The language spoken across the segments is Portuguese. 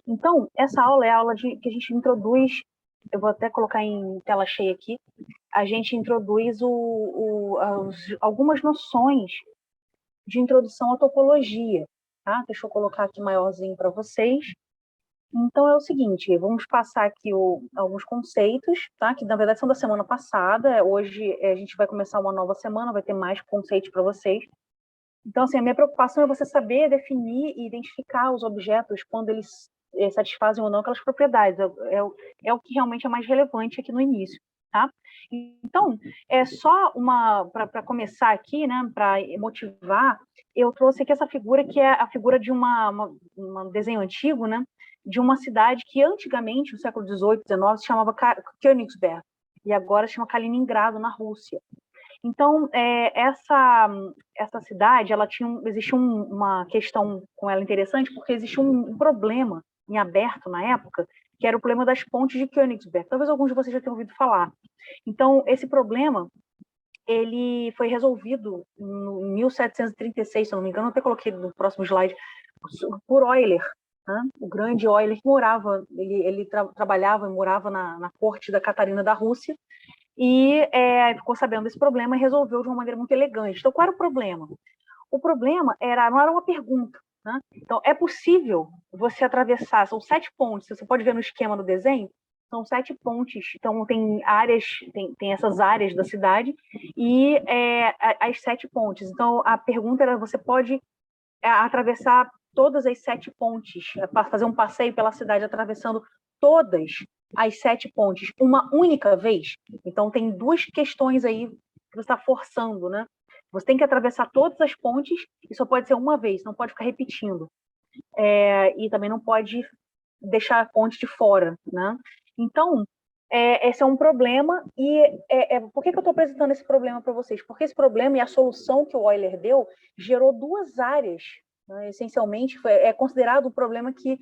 Então, essa aula é a aula que a gente introduz, eu vou até colocar em tela cheia aqui, a gente introduz algumas noções de introdução à topologia, tá? Deixa eu colocar aqui maiorzinho para vocês. Então, é o seguinte, vamos passar aqui alguns conceitos, tá? Que, na verdade, são da semana passada. Hoje, a gente vai começar uma nova semana, vai ter mais conceitos para vocês. Então, assim, a minha preocupação é você saber definir e identificar os objetos quando eles satisfazem ou não aquelas propriedades. É o que realmente é mais relevante aqui no início, tá? Então, é só para começar aqui, né, para motivar, eu trouxe aqui essa figura que é a figura de um desenho antigo, né, de uma cidade que antigamente, no século XVIII, XIX, se chamava Königsberg, e agora se chama Kaliningrado, na Rússia. Então, essa cidade, existe uma questão com ela interessante, porque existe um problema em aberto na época, que era o problema das pontes de Königsberg. Talvez alguns de vocês já tenham ouvido falar. Então, esse problema, ele foi resolvido em 1736, se eu não me engano, eu até coloquei no próximo slide, por Euler, né? O grande Euler, que morava, ele trabalhava e morava na corte da Catarina da Rússia, e ficou sabendo desse problema e resolveu de uma maneira muito elegante. Então, qual era o problema? O problema não era uma pergunta. Né? Então, é possível você atravessar, são 7 pontes, você pode ver no esquema do desenho, são 7 pontes, então tem áreas, tem essas áreas da cidade e as 7 pontes. Então, a pergunta era, você pode atravessar todas as 7 pontes, fazer um passeio pela cidade atravessando todas as 7 pontes uma única vez? Então, tem duas questões aí que você está forçando, né? Você tem que atravessar todas as pontes e só pode ser uma vez, não pode ficar repetindo. E também não pode deixar a ponte de fora, né? Então, esse é um problema. E por que eu estou apresentando esse problema para vocês? Porque esse problema e a solução que o Euler deu gerou duas áreas, né? Essencialmente, é considerado um problema que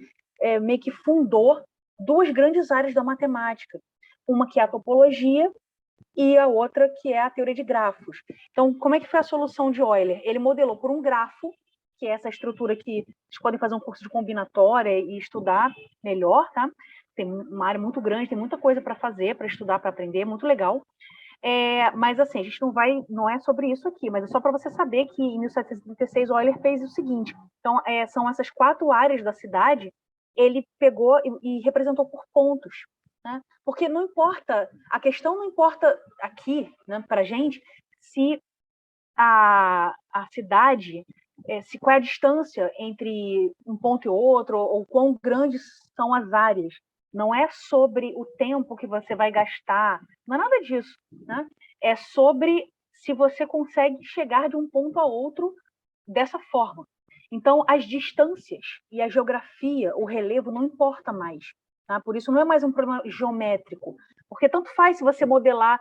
meio que fundou duas grandes áreas da matemática. Uma que é a topologia e a outra que é a teoria de grafos. Então, como é que foi a solução de Euler? Ele modelou por um grafo, que é essa estrutura que vocês podem fazer um curso de combinatória e estudar melhor, tá? Tem uma área muito grande, tem muita coisa para fazer, para estudar, para aprender, muito legal. Mas assim, a gente não é sobre isso aqui, mas é só para você saber que em 1736 Euler fez o seguinte. Então, são essas 4 áreas da cidade, ele pegou e representou por pontos. Né? Porque não importa, a questão não importa aqui, né, para a gente, se a cidade, qual é a distância entre um ponto e outro, ou quão grandes são as áreas. Não é sobre o tempo que você vai gastar, não é nada disso. Né? É sobre se você consegue chegar de um ponto a outro dessa forma. Então, as distâncias e a geografia, o relevo, não importa mais. Tá? Por isso, não é mais um problema geométrico. Porque tanto faz se você modelar,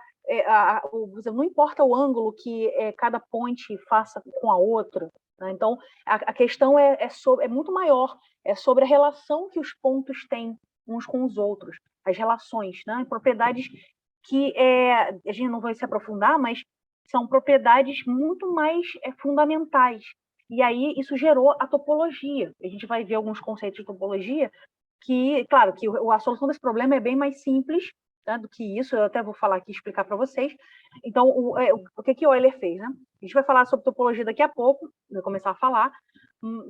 não importa o ângulo que cada ponte faça com a outra. Tá? Então, a questão é muito maior. É sobre a relação que os pontos têm uns com os outros. As relações, né? Propriedades que a gente não vai se aprofundar, mas são propriedades muito mais fundamentais. E aí isso gerou a topologia. A gente vai ver alguns conceitos de topologia que, claro, que a solução desse problema é bem mais simples, tá, do que isso. Eu até vou falar aqui, explicar para vocês. Então, o que o Euler fez? Né? A gente vai falar sobre topologia daqui a pouco, vai começar a falar.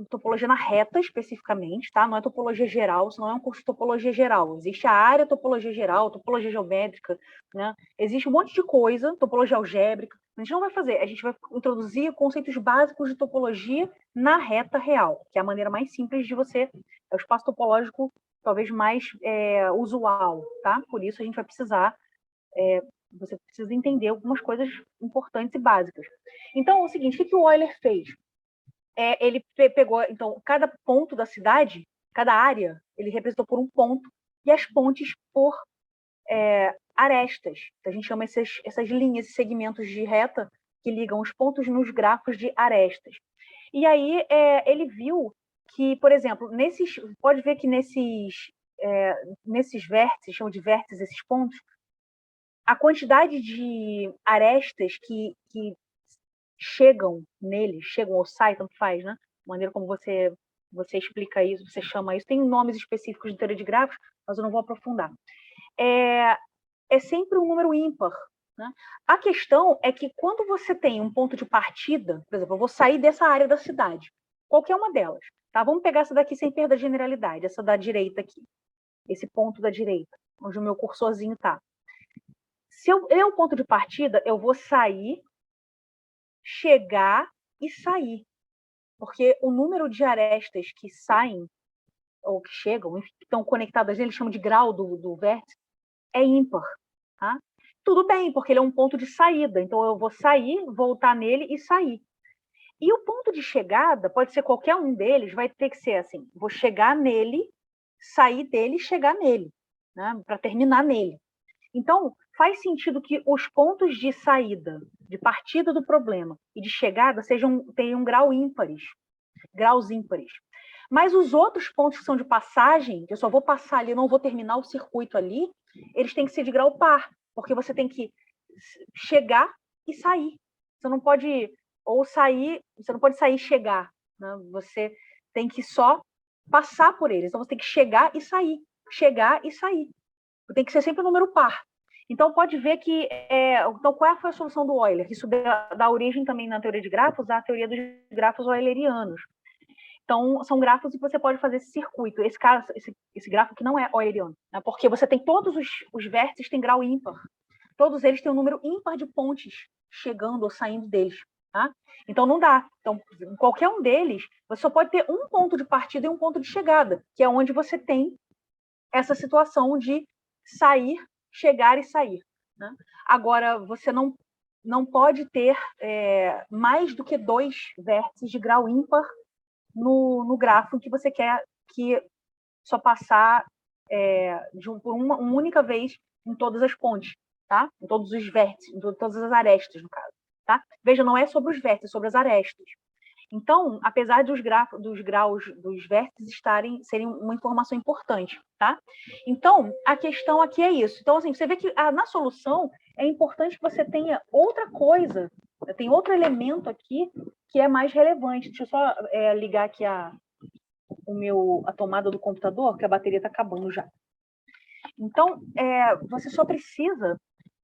Topologia na reta, especificamente, tá? Não é topologia geral, senão é um curso de topologia geral. Existe a área topologia geral, topologia geométrica, né? Existe um monte de coisa, topologia algébrica. A gente não vai fazer, a gente vai introduzir conceitos básicos de topologia na reta real, que é a maneira mais simples de você, é o espaço topológico talvez mais usual, tá? Por isso a gente vai precisar, você precisa entender algumas coisas importantes e básicas. Então, é o seguinte, o que o Euler fez? Ele pegou, então, cada ponto da cidade, cada área, ele representou por um ponto, e as pontes por arestas. A gente chama essas linhas, esses segmentos de reta que ligam os pontos nos grafos de arestas. E aí ele viu que, por exemplo, pode ver que nesses vértices, chamam de vértices esses pontos, a quantidade de arestas que chegam neles, chegam ou saem, tanto faz, né? A maneira como você você explica isso, você chama isso, tem nomes específicos de teoria de grafos, mas eu não vou aprofundar. É sempre um número ímpar, né? A questão é que quando você tem um ponto de partida, por exemplo, eu vou sair dessa área da cidade, qualquer uma delas, tá? Vamos pegar essa daqui sem perda de generalidade, essa da direita aqui, esse ponto da direita, onde o meu cursorzinho está. Se eu é o ponto de partida, eu vou sair, chegar e sair. Porque o número de arestas que saem, ou que chegam, enfim, que estão conectadas, eles chamam de grau do vértice, é ímpar. Tá? Tudo bem, porque ele é um ponto de saída. Então, eu vou sair, voltar nele e sair. E o ponto de chegada, pode ser qualquer um deles, vai ter que ser assim, vou chegar nele, sair dele e chegar nele, né? Para terminar nele. Então, faz sentido que os pontos de saída, de partida do problema e de chegada tenham graus ímpares. Mas os outros pontos que são de passagem, que eu só vou passar ali, não vou terminar o circuito ali, eles têm que ser de grau par, porque você tem que chegar e sair. Você não pode sair e chegar, né? Você tem que só passar por eles. Então você tem que chegar e sair, chegar e sair. Tem que ser sempre um número par. Então, pode ver que... então, qual foi a solução do Euler? Isso dá origem também na teoria de grafos à teoria dos grafos eulerianos. Então, são grafos que você pode fazer esse circuito. Esse grafo que não é euleriano, né? Porque você tem todos os vértices têm grau ímpar. Todos eles têm um número ímpar de pontes chegando ou saindo deles. Tá? Então, não dá. Então, em qualquer um deles, você só pode ter um ponto de partida e um ponto de chegada, que é onde você tem essa situação de sair, chegar e sair. Né? Agora, você não pode ter mais do que 2 vértices de grau ímpar no grafo que você quer que só passar por uma única vez em todas as pontes, tá? Em todos os vértices, em todas as arestas, no caso. Tá? Veja, não é sobre os vértices, é sobre as arestas. Então, apesar dos graus dos vértices serem uma informação importante, tá? Então, a questão aqui é isso. Então, assim, você vê que na solução é importante que você tenha outra coisa, tem outro elemento aqui que é mais relevante. Deixa eu só ligar aqui a tomada do computador, que a bateria está acabando já. Então, você só precisa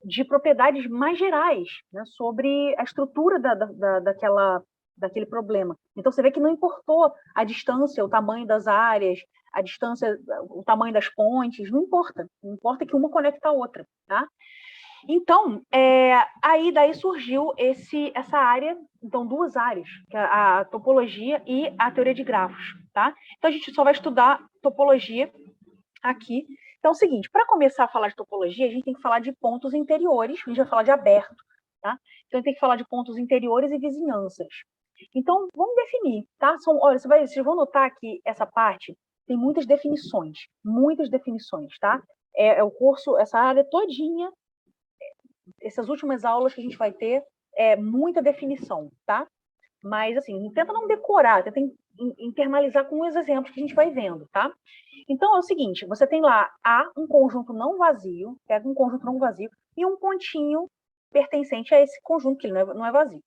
de propriedades mais gerais, né, sobre a estrutura daquele problema. Então, você vê que não importou a distância, o tamanho das áreas, a distância, o tamanho das pontes, não importa. Não importa que uma conecta a outra. Tá? Então, daí surgiu essa área, então, 2 áreas, que é a topologia e a teoria de grafos. Tá? Então, a gente só vai estudar topologia aqui. Então é o seguinte, para começar a falar de topologia, a gente tem que falar de pontos interiores, a gente vai falar de aberto, tá? Então a gente tem que falar de pontos interiores e vizinhanças. Então, vamos definir, tá? Olha, vocês vão notar que essa parte tem muitas definições, tá? O curso, essa área todinha, essas últimas aulas que a gente vai ter, muita definição, tá? Mas, assim, tenta não decorar, tenta internalizar com os exemplos que a gente vai vendo, tá? Então, é o seguinte, você tem lá um conjunto não vazio, pega um conjunto não vazio, e um pontinho pertencente a esse conjunto, que ele não é vazio.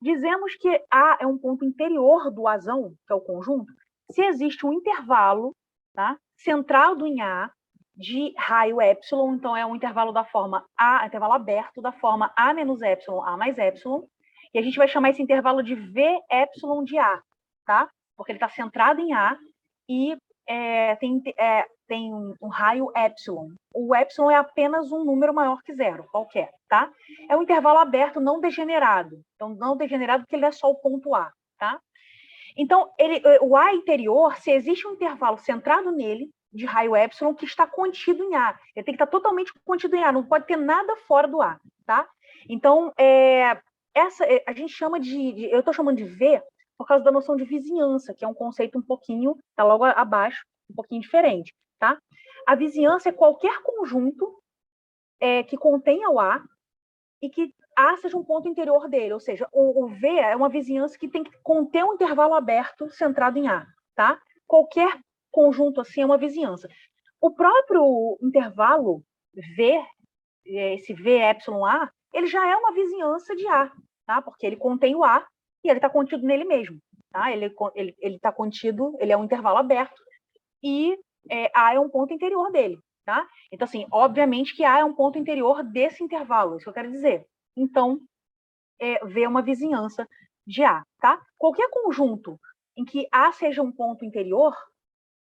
Dizemos que A é um ponto interior do Azão, que é o conjunto, se existe um intervalo, tá, centrado em A, de raio epsilon, então é um intervalo da forma A, intervalo aberto da forma A menos epsilon, A mais epsilon, e a gente vai chamar esse intervalo de V epsilon de A, tá? Porque ele está centrado em A e tem um raio epsilon. O epsilon é apenas um número maior que 0, qualquer, tá? É um intervalo aberto não degenerado. Então, não degenerado porque ele é só o ponto A, tá? Então, o A interior, se existe um intervalo centrado nele, de raio epsilon, que está contido em A. Ele tem que estar totalmente contido em A, não pode ter nada fora do A, tá? Então, a gente chama eu estou chamando de V por causa da noção de vizinhança, que é um conceito um pouquinho, está logo abaixo, um pouquinho diferente, tá? A vizinhança é qualquer conjunto que contenha o A e que A seja um ponto interior dele, ou seja, o V é uma vizinhança que tem que conter um intervalo aberto centrado em A, tá? Qualquer conjunto assim é uma vizinhança. O próprio intervalo V, esse V epsilon A, ele já é uma vizinhança de A, tá? Porque ele contém o A e ele está contido nele mesmo. tá? Ele está contido, ele é um intervalo aberto, e A é um ponto interior dele, tá? Então, assim, obviamente que A é um ponto interior desse intervalo, isso que eu quero dizer. Então, V é uma vizinhança de A, tá? Qualquer conjunto em que A seja um ponto interior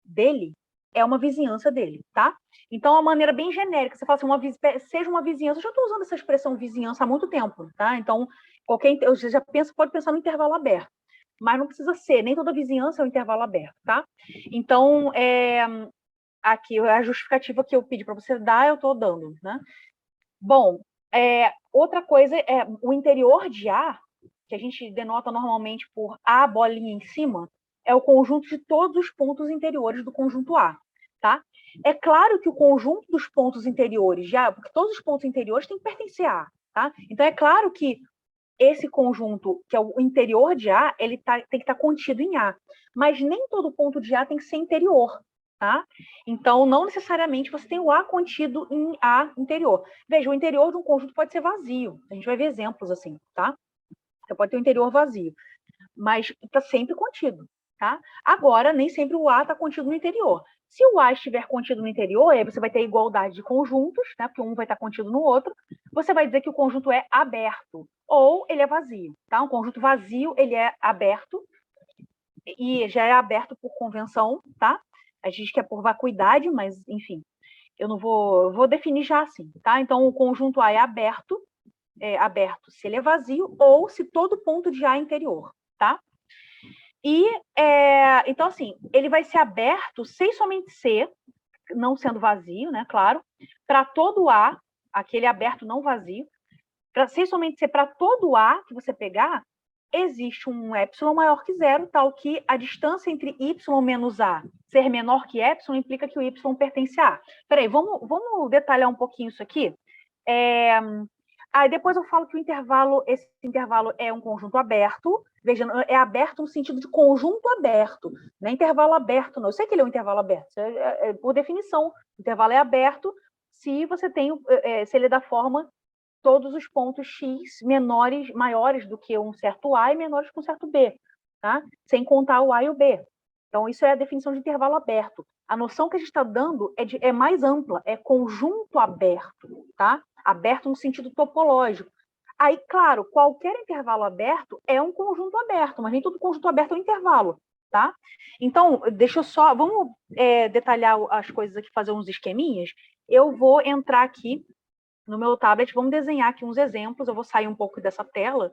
dele, é uma vizinhança dele, tá? Então, é uma maneira bem genérica, você fala assim, seja uma vizinhança, eu já estou usando essa expressão vizinhança há muito tempo, tá? Então, você já pode pensar no intervalo aberto, mas não precisa ser, nem toda vizinhança é um intervalo aberto, tá? Então, aqui a justificativa que eu pedi para você dar, eu estou dando, né? Bom, outra coisa é o interior de A, que a gente denota normalmente por A bolinha em cima, é o conjunto de todos os pontos interiores do conjunto A, tá? É claro que o conjunto dos pontos interiores de A, porque todos os pontos interiores têm que pertencer a A, tá? Então é claro que esse conjunto, que é o interior de A, ele tem que estar contido em A. Mas nem todo ponto de A tem que ser interior, tá? Então, não necessariamente você tem o A contido em A interior. Veja, o interior de um conjunto pode ser vazio. A gente vai ver exemplos assim, tá? Você pode ter um interior vazio, mas está sempre contido, tá? Agora, nem sempre o A está contido no interior. Se o A estiver contido no interior, aí você vai ter igualdade de conjuntos, né? Porque um vai estar contido no outro. Você vai dizer que o conjunto é aberto ou ele é vazio, tá? Um conjunto vazio, ele é aberto e já é aberto por convenção, tá? A gente quer por vacuidade, mas enfim, eu não vou definir já assim, tá? Então o conjunto A é aberto se ele é vazio ou se todo ponto de A é interior, tá? E então assim, ele vai ser aberto sem somente ser, não sendo vazio, né? Claro, para todo A, aquele aberto não vazio, sem somente ser para todo A que você pegar, existe um epsilon maior que zero, tal que a distância entre y menos A ser menor que epsilon implica que o y pertence a A. Peraí, vamos detalhar um pouquinho isso aqui? Aí depois eu falo que esse intervalo é um conjunto aberto. Veja, é aberto no sentido de conjunto aberto, não é intervalo aberto, não. Eu sei que ele é um intervalo aberto, por definição. O intervalo é aberto se você tem, se ele é da forma todos os pontos x maiores do que um certo A e menores que um certo B, tá? Sem contar o A e o B. Então, isso é a definição de intervalo aberto. A noção que a gente está dando é mais ampla, é conjunto aberto, tá? Aberto no sentido topológico. Aí, claro, qualquer intervalo aberto é um conjunto aberto, mas nem todo conjunto aberto é um intervalo, tá? Então, vamos detalhar as coisas aqui, fazer uns esqueminhas. Eu vou entrar aqui no meu tablet, vamos desenhar aqui uns exemplos, eu vou sair um pouco dessa tela.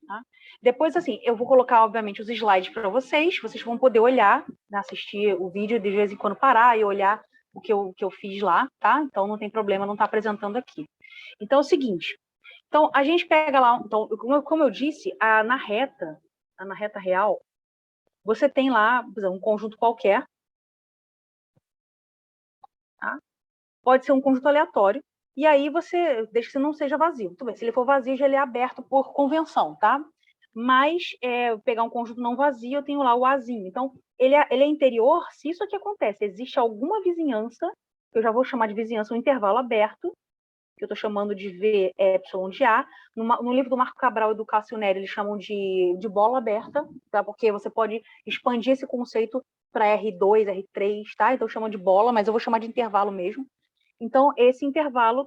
Tá? Depois, assim, eu vou colocar, obviamente, os slides para vocês vão poder olhar, né, assistir o vídeo, de vez em quando parar e olhar o que eu fiz lá, tá? Então, não tem problema não estar apresentando aqui. Então, é o seguinte, então, a gente pega lá, então, como eu disse, na reta real, você tem lá, por exemplo, um conjunto qualquer, tá? Pode ser um conjunto aleatório, e aí você, desde que não seja vazio. Tudo bem, se ele for vazio, já ele é aberto por convenção, tá? Mas, pegar um conjunto não vazio, eu tenho lá o Azinho. Então, ele é interior se isso aqui acontece. Existe alguma vizinhança, que eu já vou chamar de vizinhança, um intervalo aberto, que eu estou chamando de V epsilon de A. No livro do Marco Cabral e do Cássio Neri, eles chamam de bola aberta, tá? Porque você pode expandir esse conceito para R2, R3, tá? Então, chamam de bola, mas eu vou chamar de intervalo mesmo. Então, esse intervalo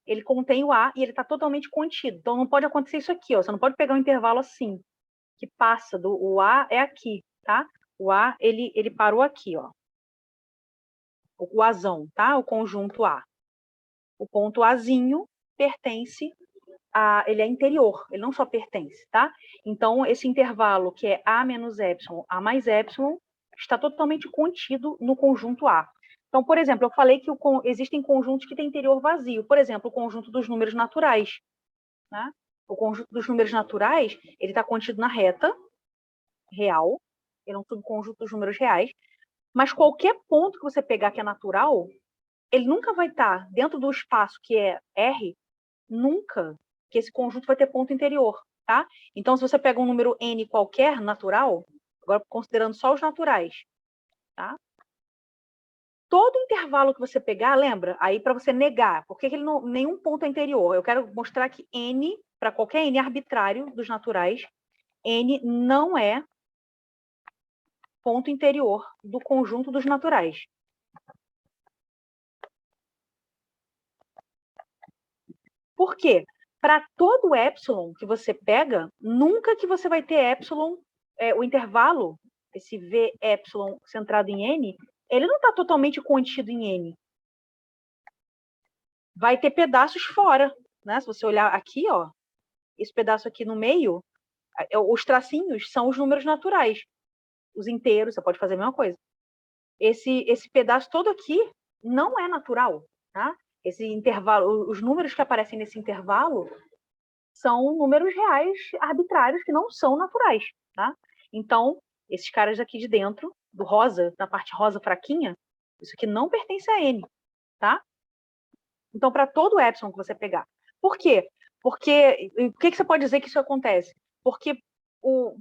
ele contém o A e ele está totalmente contido. Então, não pode acontecer isso aqui, ó. Você não pode pegar um intervalo assim, que passa o A é aqui, tá? O A, ele parou aqui, ó. O Azão, tá? O conjunto A. O ponto Azinho pertence ele é interior, ele não só pertence, tá? Então, esse intervalo que é A menos epsilon, A mais epsilon, está totalmente contido no conjunto A. Então, por exemplo, eu falei que existem conjuntos que têm interior vazio. Por exemplo, o conjunto dos números naturais. Né? O conjunto dos números naturais, ele está contido na reta real, ele é um subconjunto dos números reais, mas qualquer ponto que você pegar que é natural, ele nunca vai estar dentro do espaço que é R, nunca que esse conjunto vai ter ponto interior, tá? Então, se você pega um número N qualquer natural, agora considerando só os naturais, tá? todo intervalo que você pegar, lembra? Aí para você negar, por que ele não, nenhum ponto é interior? Eu quero mostrar que N, para qualquer N arbitrário dos naturais, N não é ponto interior do conjunto dos naturais. Por quê? Para todo epsilon que você pega, nunca que você vai ter epsilon, o intervalo, esse V epsilon centrado em N, ele não está totalmente contido em N. Vai ter pedaços fora, né? Se você olhar aqui, ó, esse pedaço aqui no meio, os tracinhos são os números naturais. Os inteiros, você pode fazer a mesma coisa. Esse pedaço todo aqui não é natural, tá? Esse intervalo, os números que aparecem nesse intervalo são números reais arbitrários que não são naturais, tá? Então, esses caras aqui de dentro, do rosa, da parte rosa fraquinha, isso aqui não pertence a N, tá? Então, para todo epsilon que você pegar. Por quê? Porque, o que você pode dizer que isso acontece? Porque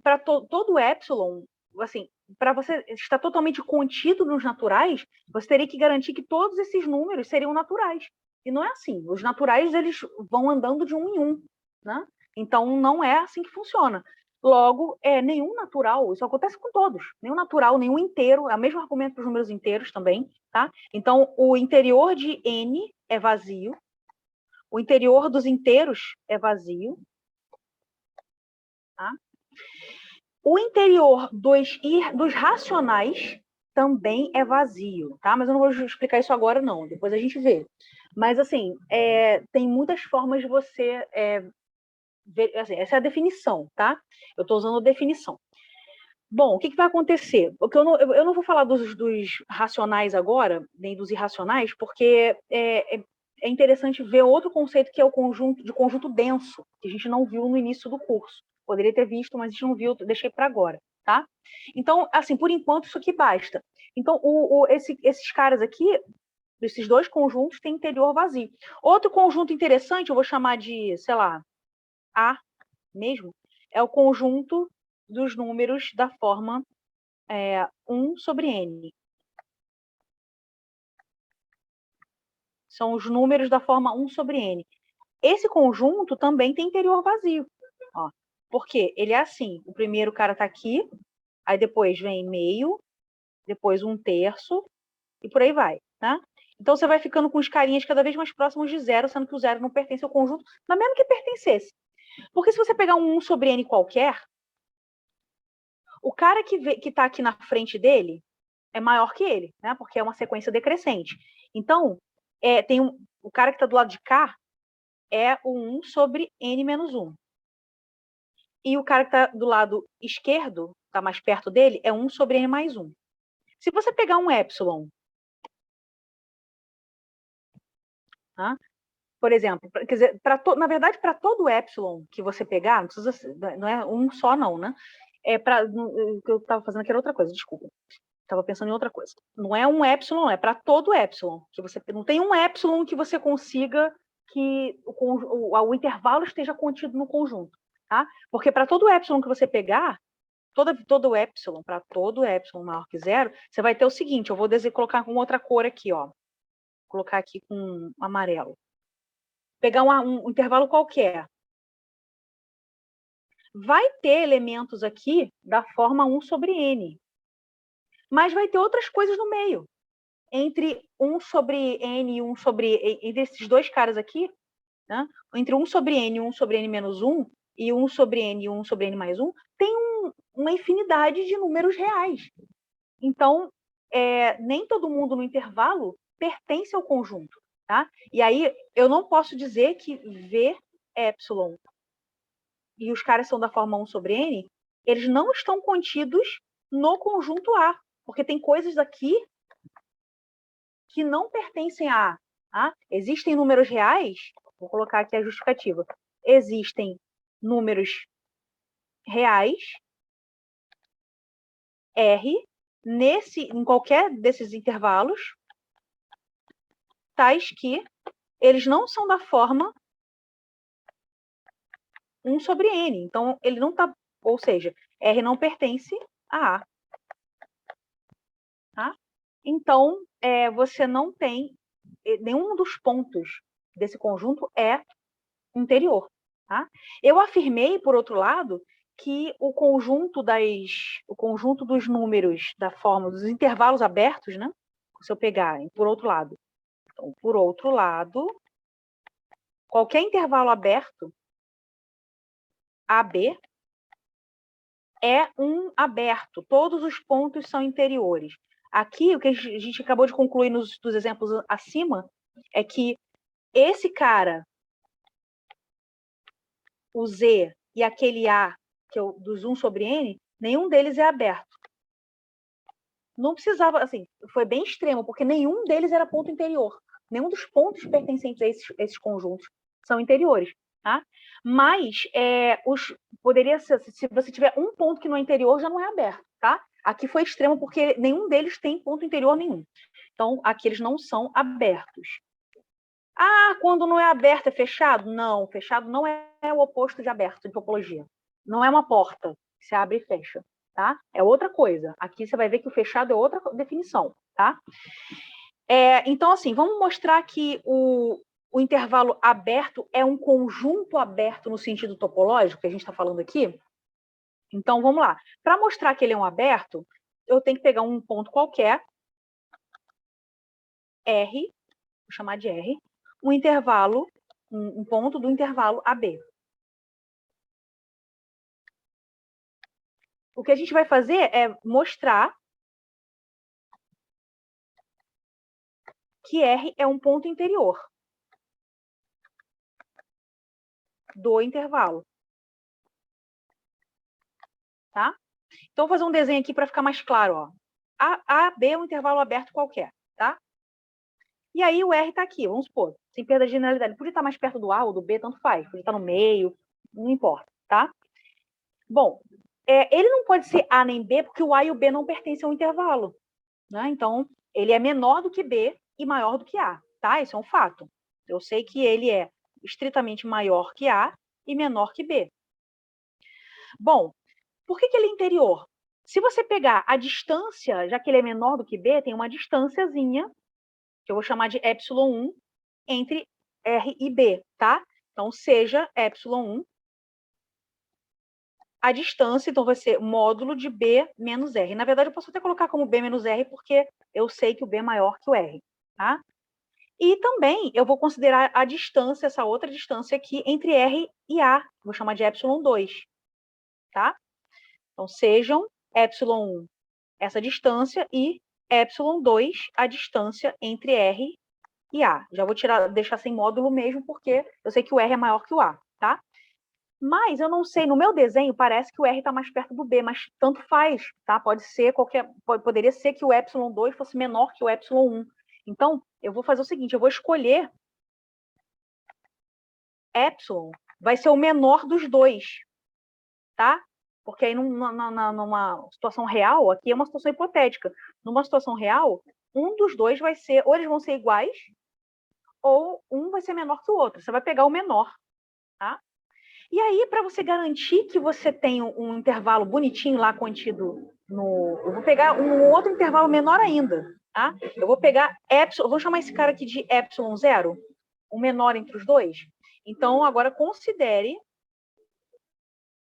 para todo epsilon, assim, para você estar totalmente contido nos naturais, você teria que garantir que todos esses números seriam naturais. E não é assim. Os naturais, eles vão andando de um em um, né? Então, não é assim que funciona. Logo, nenhum natural, isso acontece com todos, nenhum natural, nenhum inteiro, é o mesmo argumento para os números inteiros também, tá? Então, o interior de N é vazio, o interior dos inteiros é vazio, tá? O interior dos racionais também é vazio, tá? Mas eu não vou explicar isso agora, não, depois a gente vê. Mas, assim, tem muitas formas de você ver, assim, essa é a definição, tá? Eu estou usando a definição. Bom, o que vai acontecer? Porque eu não vou falar dos racionais agora, nem dos irracionais, porque é interessante ver outro conceito que é o conjunto denso, que a gente não viu no início do curso. Poderia ter visto, mas a gente não viu, deixei para agora, tá? Então, assim, por enquanto, isso aqui basta. Então, esses caras aqui, esses dois conjuntos, têm interior vazio. Outro conjunto interessante, eu vou chamar de, sei lá, A mesmo, é o conjunto dos números da forma 1 sobre n. São os números da forma 1 sobre n. Esse conjunto também tem interior vazio. Ó, porque ele é assim, o primeiro cara está aqui, aí depois vem meio, depois 1/3, e por aí vai, tá? Então você vai ficando com os carinhas cada vez mais próximos de zero, sendo que o zero não pertence ao conjunto, mas mesmo que pertencesse. Porque se você pegar um 1 sobre n qualquer, o cara que está aqui na frente dele é maior que ele, né? Porque é uma sequência decrescente. Então, o cara que está do lado de cá é o 1 sobre n menos 1. E o cara que está do lado esquerdo, está mais perto dele, é 1 sobre n mais 1. Se você pegar um epsilon, tá? Por exemplo, quer dizer, na verdade, para todo epsilon que você pegar, não, precisa, não é um só não, né? O que eu estava fazendo aqui era outra coisa, desculpa. Estava pensando em outra coisa. Não é um epsilon, é para todo epsilon. Que você não tem um epsilon que você consiga que o intervalo esteja contido no conjunto, tá? Porque para todo epsilon que você pegar, todo epsilon, para todo epsilon maior que zero, você vai ter o seguinte, eu vou colocar com outra cor aqui, ó. Vou colocar aqui com amarelo. Pegar um intervalo qualquer. Vai ter elementos aqui da forma 1 sobre n. Mas vai ter outras coisas no meio. Entre 1 sobre n e 1 sobre... Entre esses dois caras aqui, né? Entre 1 sobre n e 1 sobre n menos 1, e 1 sobre n e 1 sobre n mais 1, tem uma infinidade de números reais. Então, nem todo mundo no intervalo pertence ao conjunto. Tá? E aí, eu não posso dizer que V epsilon e os caras são da forma 1 sobre n, eles não estão contidos no conjunto A, porque tem coisas aqui que não pertencem a A. Tá? Existem números reais, vou colocar aqui a justificativa, existem números reais, R, em qualquer desses intervalos, tais que eles não são da forma 1 sobre n. Então, ele não está, ou seja, R não pertence a A. Tá? então você não tem nenhum dos pontos desse conjunto é interior. Tá? Eu afirmei, por outro lado, que o conjunto dos números da forma dos intervalos abertos, né? Se eu pegar, por outro lado. Então, por outro lado, qualquer intervalo aberto, AB, é um aberto. Todos os pontos são interiores. Aqui, o que a gente acabou de concluir dos exemplos acima, é que esse cara, o Z e aquele A, que é o dos 1 sobre N, nenhum deles é aberto. Não precisava, assim, foi bem extremo, porque nenhum deles era ponto interior. Nenhum dos pontos pertencentes a esses conjuntos são interiores. Tá? Mas poderia ser, se você tiver um ponto que não é interior, já não é aberto. Tá? Aqui foi extremo porque nenhum deles tem ponto interior nenhum. Então, aqui eles não são abertos. Ah, quando não é aberto é fechado? Não, fechado não é o oposto de aberto em topologia. Não é uma porta que se abre e fecha. Tá? É outra coisa. Aqui você vai ver que o fechado é outra definição. Tá? Então, assim, vamos mostrar que o intervalo aberto é um conjunto aberto no sentido topológico, que a gente está falando aqui. Então, vamos lá. Para mostrar que ele é um aberto, eu tenho que pegar um ponto qualquer, R, vou chamar de R, um intervalo, um ponto do intervalo AB. O que a gente vai fazer é mostrar que R é um ponto interior do intervalo. Tá? Então, vou fazer um desenho aqui para ficar mais claro. Ó. A, B é um intervalo aberto qualquer. Tá? E aí o R está aqui, vamos supor, sem perda de generalidade. Ele podia estar mais perto do A ou do B, tanto faz. Podia estar no meio, não importa. Tá? Bom, ele não pode ser A nem B, porque o A e o B não pertencem ao intervalo. Né? Então, ele é menor do que B e maior do que A. Tá? Isso é um fato. Eu sei que ele é estritamente maior que A e menor que B. Bom, por que ele é interior? Se você pegar a distância, já que ele é menor do que B, tem uma distânciazinha, que eu vou chamar de ε1, entre R e B, tá? Então, seja ε1 a distância, então vai ser módulo de B menos R. Na verdade, eu posso até colocar como B menos R, porque eu sei que o B é maior que o R, tá? E também eu vou considerar a distância, essa outra distância aqui, entre R e A. Vou chamar de ε2, tá? Então, sejam ε1 essa distância e ε2 a distância entre R e A. Já vou deixar sem módulo mesmo, porque eu sei que o R é maior que o A, tá? Mas eu não sei, no meu desenho parece que o R está mais perto do B, mas tanto faz, tá? Poderia ser que o ε2 fosse menor que o ε1. Então, eu vou fazer o seguinte, eu vou escolher ε, vai ser o menor dos dois, tá? Porque aí numa situação real, aqui é uma situação hipotética, numa situação real, um dos dois vai ser, ou eles vão ser iguais, ou um vai ser menor que o outro. Você vai pegar o menor, tá? E aí, para você garantir que você tem um intervalo bonitinho lá contido no... Eu vou pegar um outro intervalo menor ainda, tá? Eu vou pegar epsilon, vou chamar esse cara aqui de ε0, o menor entre os dois. Então, agora considere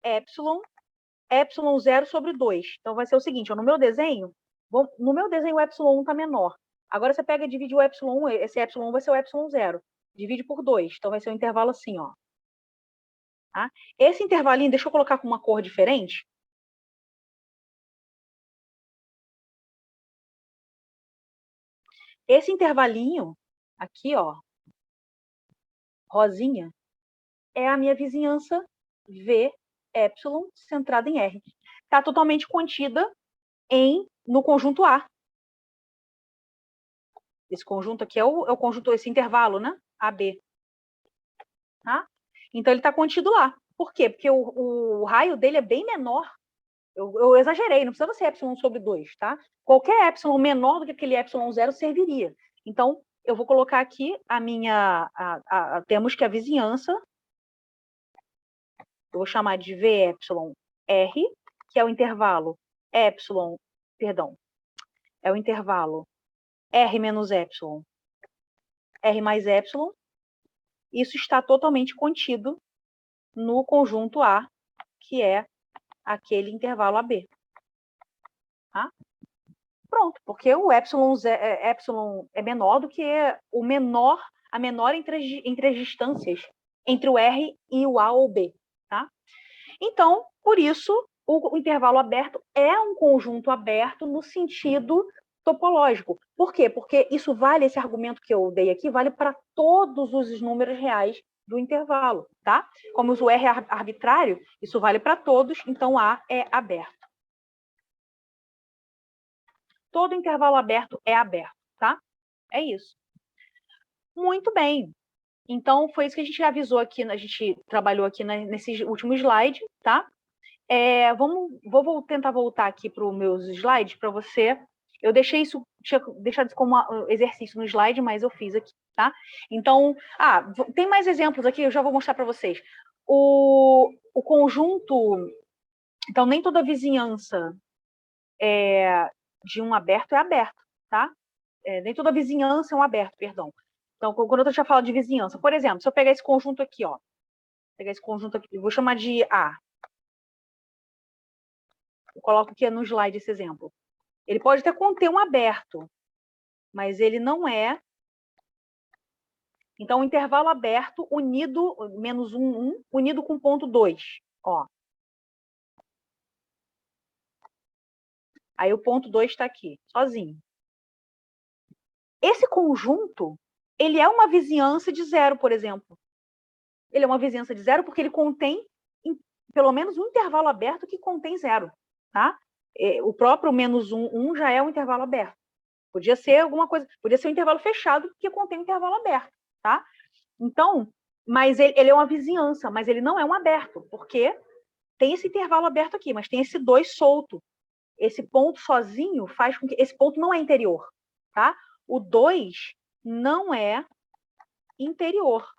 ε0 sobre 2. Então, vai ser o seguinte, ó, no meu desenho o ε1 está menor. Agora você pega e divide o ε1, esse ε1 vai ser o ε0. Divide por 2, então vai ser um intervalo assim, ó. Tá? Esse intervalinho, deixa eu colocar com uma cor diferente. Esse intervalinho aqui, ó, rosinha, é a minha vizinhança V, epsilon, centrada em R. Está totalmente contida no conjunto A. Esse conjunto aqui é o conjunto, esse intervalo, né? AB. Tá? Então, ele está contido lá. Por quê? Porque o raio dele é bem menor. Eu exagerei, não precisa ser epsilon sobre 2, tá? Qualquer epsilon menor do que aquele ε0 serviria. Então, eu vou colocar aqui temos que a vizinhança, eu vou chamar de V epsilon R, que é o intervalo é o intervalo R menos epsilon, R mais epsilon, isso está totalmente contido no conjunto A, que é aquele intervalo AB. Tá? Pronto, porque o epsilon é menor do que a menor entre as distâncias entre o R e o A ou B. Tá? Então, por isso, o intervalo aberto é um conjunto aberto no sentido topológico. Por quê? Porque isso vale, esse argumento que eu dei aqui, vale para todos os números reais do intervalo, tá? Como o R é arbitrário, isso vale para todos, então A é aberto. Todo intervalo aberto é aberto, tá? É isso. Muito bem. Então, foi isso que a gente avisou aqui, a gente trabalhou aqui nesse último slide, tá? Vou tentar voltar aqui para os meus slides para você. Eu deixei isso, tinha deixado isso como exercício no slide, mas eu fiz aqui, tá? Então, tem mais exemplos aqui, eu já vou mostrar para vocês. O conjunto, então, nem toda vizinhança de um aberto é aberto, tá? Nem toda vizinhança é um aberto, perdão. Então, quando eu já falo de vizinhança, por exemplo, se eu pegar esse conjunto aqui, ó, pegar esse conjunto aqui, vou chamar de A. Eu coloco aqui no slide esse exemplo. Ele pode até conter um aberto, mas ele não é. Então, o intervalo aberto unido, menos 1, 1, unido com ponto 2. Ó. Aí o ponto 2 está aqui, sozinho. Esse conjunto, ele é uma vizinhança de zero, por exemplo. Ele é uma vizinhança de zero porque ele contém pelo menos um intervalo aberto que contém zero. Tá? O próprio menos 1, 1 já é um intervalo aberto. Podia ser alguma coisa, podia ser um intervalo fechado que contém um intervalo aberto. Tá? Então, mas ele é uma vizinhança, mas ele não é um aberto, porque tem esse intervalo aberto aqui, mas tem esse 2 solto. Esse ponto sozinho faz com que... Esse ponto não é interior, tá? O 2 não é interior.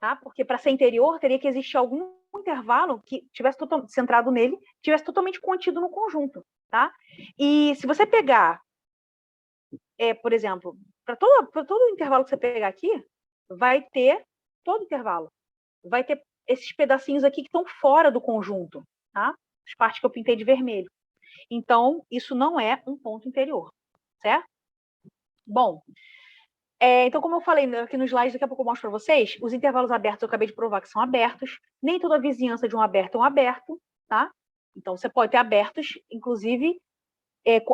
Tá? Porque para ser interior, teria que existir algum intervalo que tivesse centrado nele, tivesse totalmente contido no conjunto. Tá? E se você pegar, por exemplo, para todo intervalo que você pegar aqui, vai ter todo intervalo. Vai ter esses pedacinhos aqui que estão fora do conjunto, tá? As partes que eu pintei de vermelho. Então, isso não é um ponto interior, certo? Bom, então, como eu falei aqui no slide, daqui a pouco eu mostro para vocês, os intervalos abertos eu acabei de provar que são abertos. Nem toda a vizinhança de um aberto é um aberto, tá? Então, você pode ter abertos, inclusive,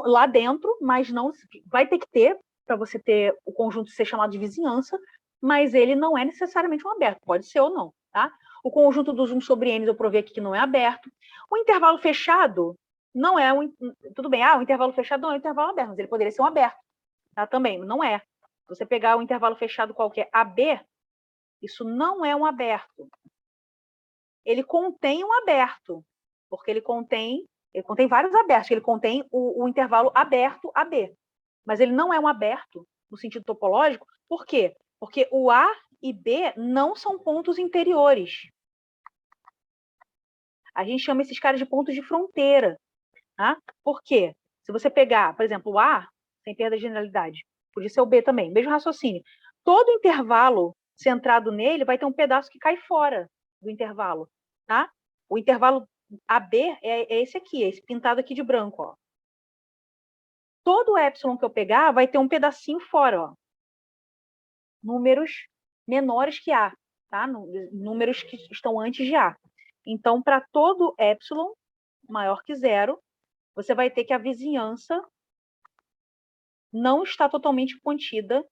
lá dentro, mas não vai ter que ter, para você ter o conjunto ser chamado de vizinhança, mas ele não é necessariamente um aberto, pode ser ou não, tá? O conjunto dos 1 sobre n eu provei aqui que não é aberto. O intervalo fechado não é tudo bem, o intervalo fechado não é um intervalo aberto, mas ele poderia ser um aberto, tá? Também, não é. Se você pegar um intervalo fechado qualquer AB, isso não é um aberto. Ele contém um aberto, porque ele contém vários abertos, ele contém o intervalo aberto AB. Mas ele não é um aberto, no sentido topológico, por quê? Porque o A e B não são pontos interiores. A gente chama esses caras de pontos de fronteira. Tá? Por quê? Se você pegar, por exemplo, o A, sem perda de generalidade, podia ser o B também, mesmo raciocínio. Todo intervalo centrado nele vai ter um pedaço que cai fora do intervalo. Tá? O intervalo AB é esse aqui, é esse pintado aqui de branco. Ó. Todo epsilon que eu pegar vai ter um pedacinho fora. Ó. Números menores que A. Tá? Números que estão antes de A. Então, para todo epsilon maior que zero, você vai ter que a vizinhança não está totalmente contida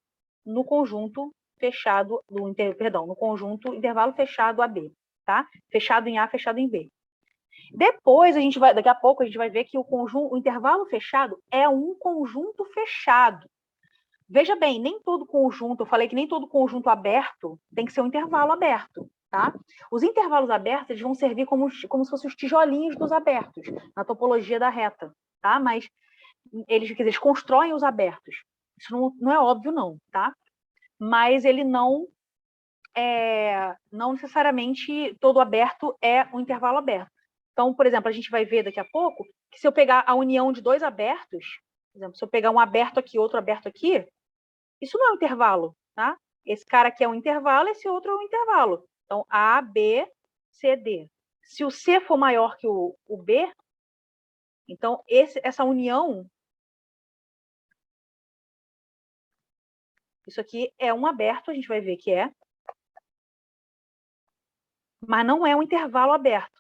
no conjunto fechado, no conjunto intervalo fechado AB, tá? Fechado em A, fechado em B. Depois, daqui a pouco, a gente vai ver que o intervalo fechado é um conjunto fechado. Veja bem, nem todo conjunto, eu falei que nem todo conjunto aberto tem que ser um intervalo aberto, tá? Os intervalos abertos eles vão servir como se fossem os tijolinhos dos abertos, na topologia da reta, tá? Mas eles constroem os abertos. Isso não é óbvio, não, tá? Mas ele não necessariamente todo aberto é um intervalo aberto. Então, por exemplo, a gente vai ver daqui a pouco que se eu pegar a união de dois abertos, exemplo, se eu pegar um aberto aqui, outro aberto aqui, isso não é um intervalo, tá? Esse cara aqui é um intervalo, esse outro é um intervalo. Então, A, B, C, D. Se o C for maior que o B, então essa união, isso aqui é um aberto, a gente vai ver que é, mas não é um intervalo aberto.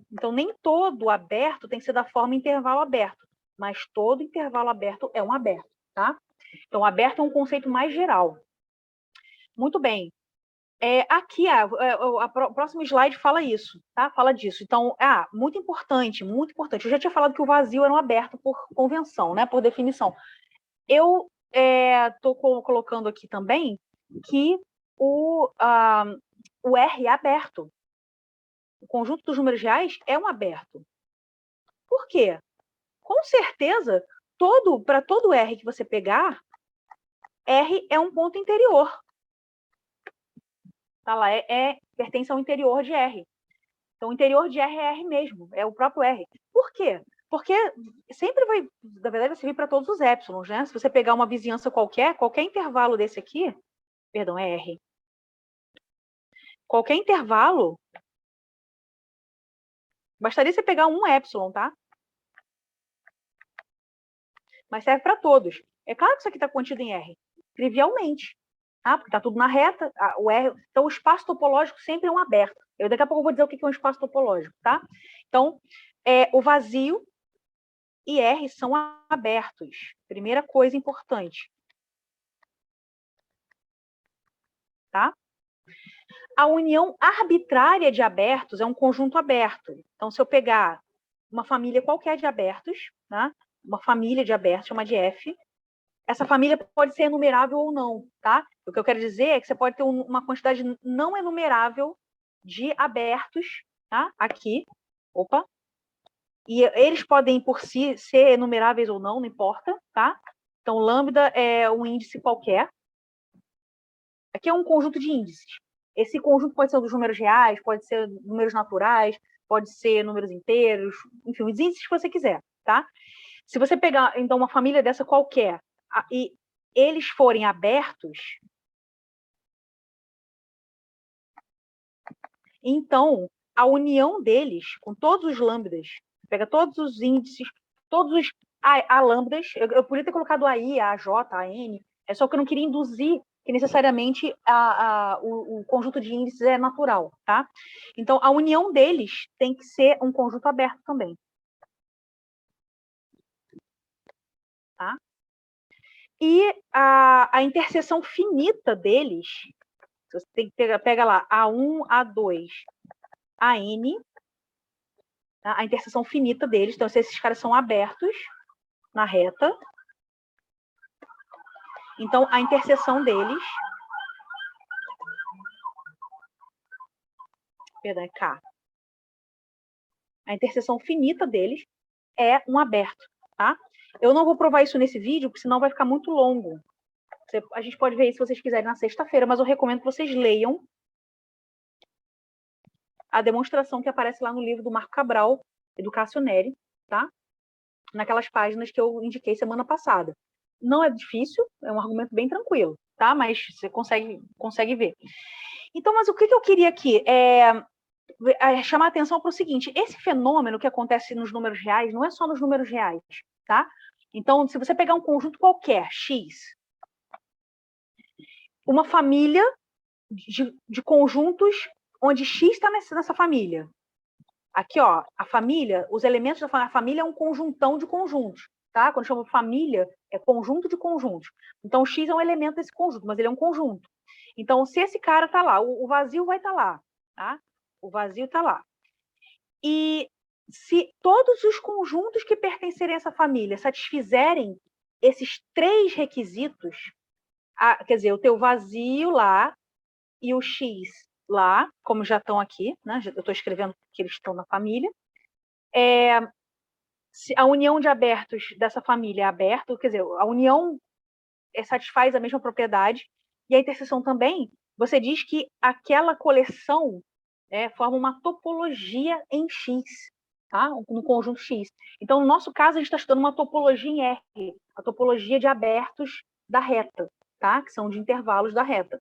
Então, nem todo aberto tem que ser da forma intervalo aberto, mas todo intervalo aberto é um aberto, tá? Então, aberto é um conceito mais geral. Muito bem. Aqui, o próximo slide fala isso, tá? Fala disso. Então, muito importante, muito importante. Eu já tinha falado que o vazio era um aberto por convenção, né? Por definição. Eu estou colocando aqui também que o R é aberto. O conjunto dos números reais é um aberto. Por quê? Com certeza, para todo R que você pegar, R é um ponto interior. Tá lá, pertence ao interior de R. Então, o interior de R é R mesmo, é o próprio R. Por quê? Porque sempre vai, na verdade, vai servir para todos os épsilons, né? Se você pegar uma vizinhança qualquer intervalo desse aqui, perdão, é R. Qualquer intervalo, bastaria você pegar um épsilon, tá? Mas serve para todos. É claro que isso aqui está contido em R, trivialmente, tá? Porque está tudo na reta, o R, então o espaço topológico sempre é um aberto. Daqui a pouco eu vou dizer o que é um espaço topológico, tá? Então, o vazio e R são abertos. Primeira coisa importante. Tá? A união arbitrária de abertos é um conjunto aberto. Então, se eu pegar uma família qualquer de abertos, tá? Uma família de abertos, chama de F, essa família pode ser enumerável ou não, tá? O que eu quero dizer é que você pode ter uma quantidade não enumerável de abertos, tá? Aqui, opa, e eles podem por si ser enumeráveis ou não, não importa, tá? Então, lambda é um índice qualquer. Aqui é um conjunto de índices. Esse conjunto pode ser dos números reais, pode ser números naturais, pode ser números inteiros, enfim, os índices que você quiser, tá? Se você pegar, então, uma família dessa qualquer e eles forem abertos, então, a união deles com todos os lambdas, pega todos os índices, todos os lambdas, eu poderia ter colocado AI, a J, a N, é só que eu não queria induzir que necessariamente o conjunto de índices é natural, tá? Então, a união deles tem que ser um conjunto aberto também. Tá? E a interseção finita deles, você tem que pega lá, A1, A2, AN, tá? A interseção finita deles, então se esses caras são abertos na reta, então a interseção deles, perdão, é K, a interseção finita deles é um aberto, tá? Eu não vou provar isso nesse vídeo, porque senão vai ficar muito longo. A gente pode ver isso se vocês quiserem na sexta-feira, mas eu recomendo que vocês leiam a demonstração que aparece lá no livro do Marco Cabral, Educatio Neri, tá? Naquelas páginas que eu indiquei semana passada. Não é difícil, é um argumento bem tranquilo, tá? Mas você consegue ver. Então, mas o que eu queria aqui é chamar a atenção para o seguinte: esse fenômeno que acontece nos números reais não é só nos números reais, tá? Então, se você pegar um conjunto qualquer, X, uma família de conjuntos onde X está nessa família. Aqui, ó, a família, os elementos da família é um conjuntão de conjuntos, tá? Quando eu chamo família, é conjunto de conjuntos. Então, o X é um elemento desse conjunto, mas ele é um conjunto. Então, se esse cara tá lá, o vazio vai estar lá, tá? O vazio está lá. E se todos os conjuntos que pertencerem a essa família satisfizerem esses três requisitos, quer dizer, o teu vazio lá e o X lá, como já estão aqui, né? Eu estou escrevendo que eles estão na família. A união de abertos dessa família é aberto, quer dizer, a união satisfaz a mesma propriedade, e a interseção também, você diz que aquela coleção forma uma topologia em X, tá? No conjunto X. Então, no nosso caso, a gente está estudando uma topologia em R, a topologia de abertos da reta, tá? Que são de intervalos da reta.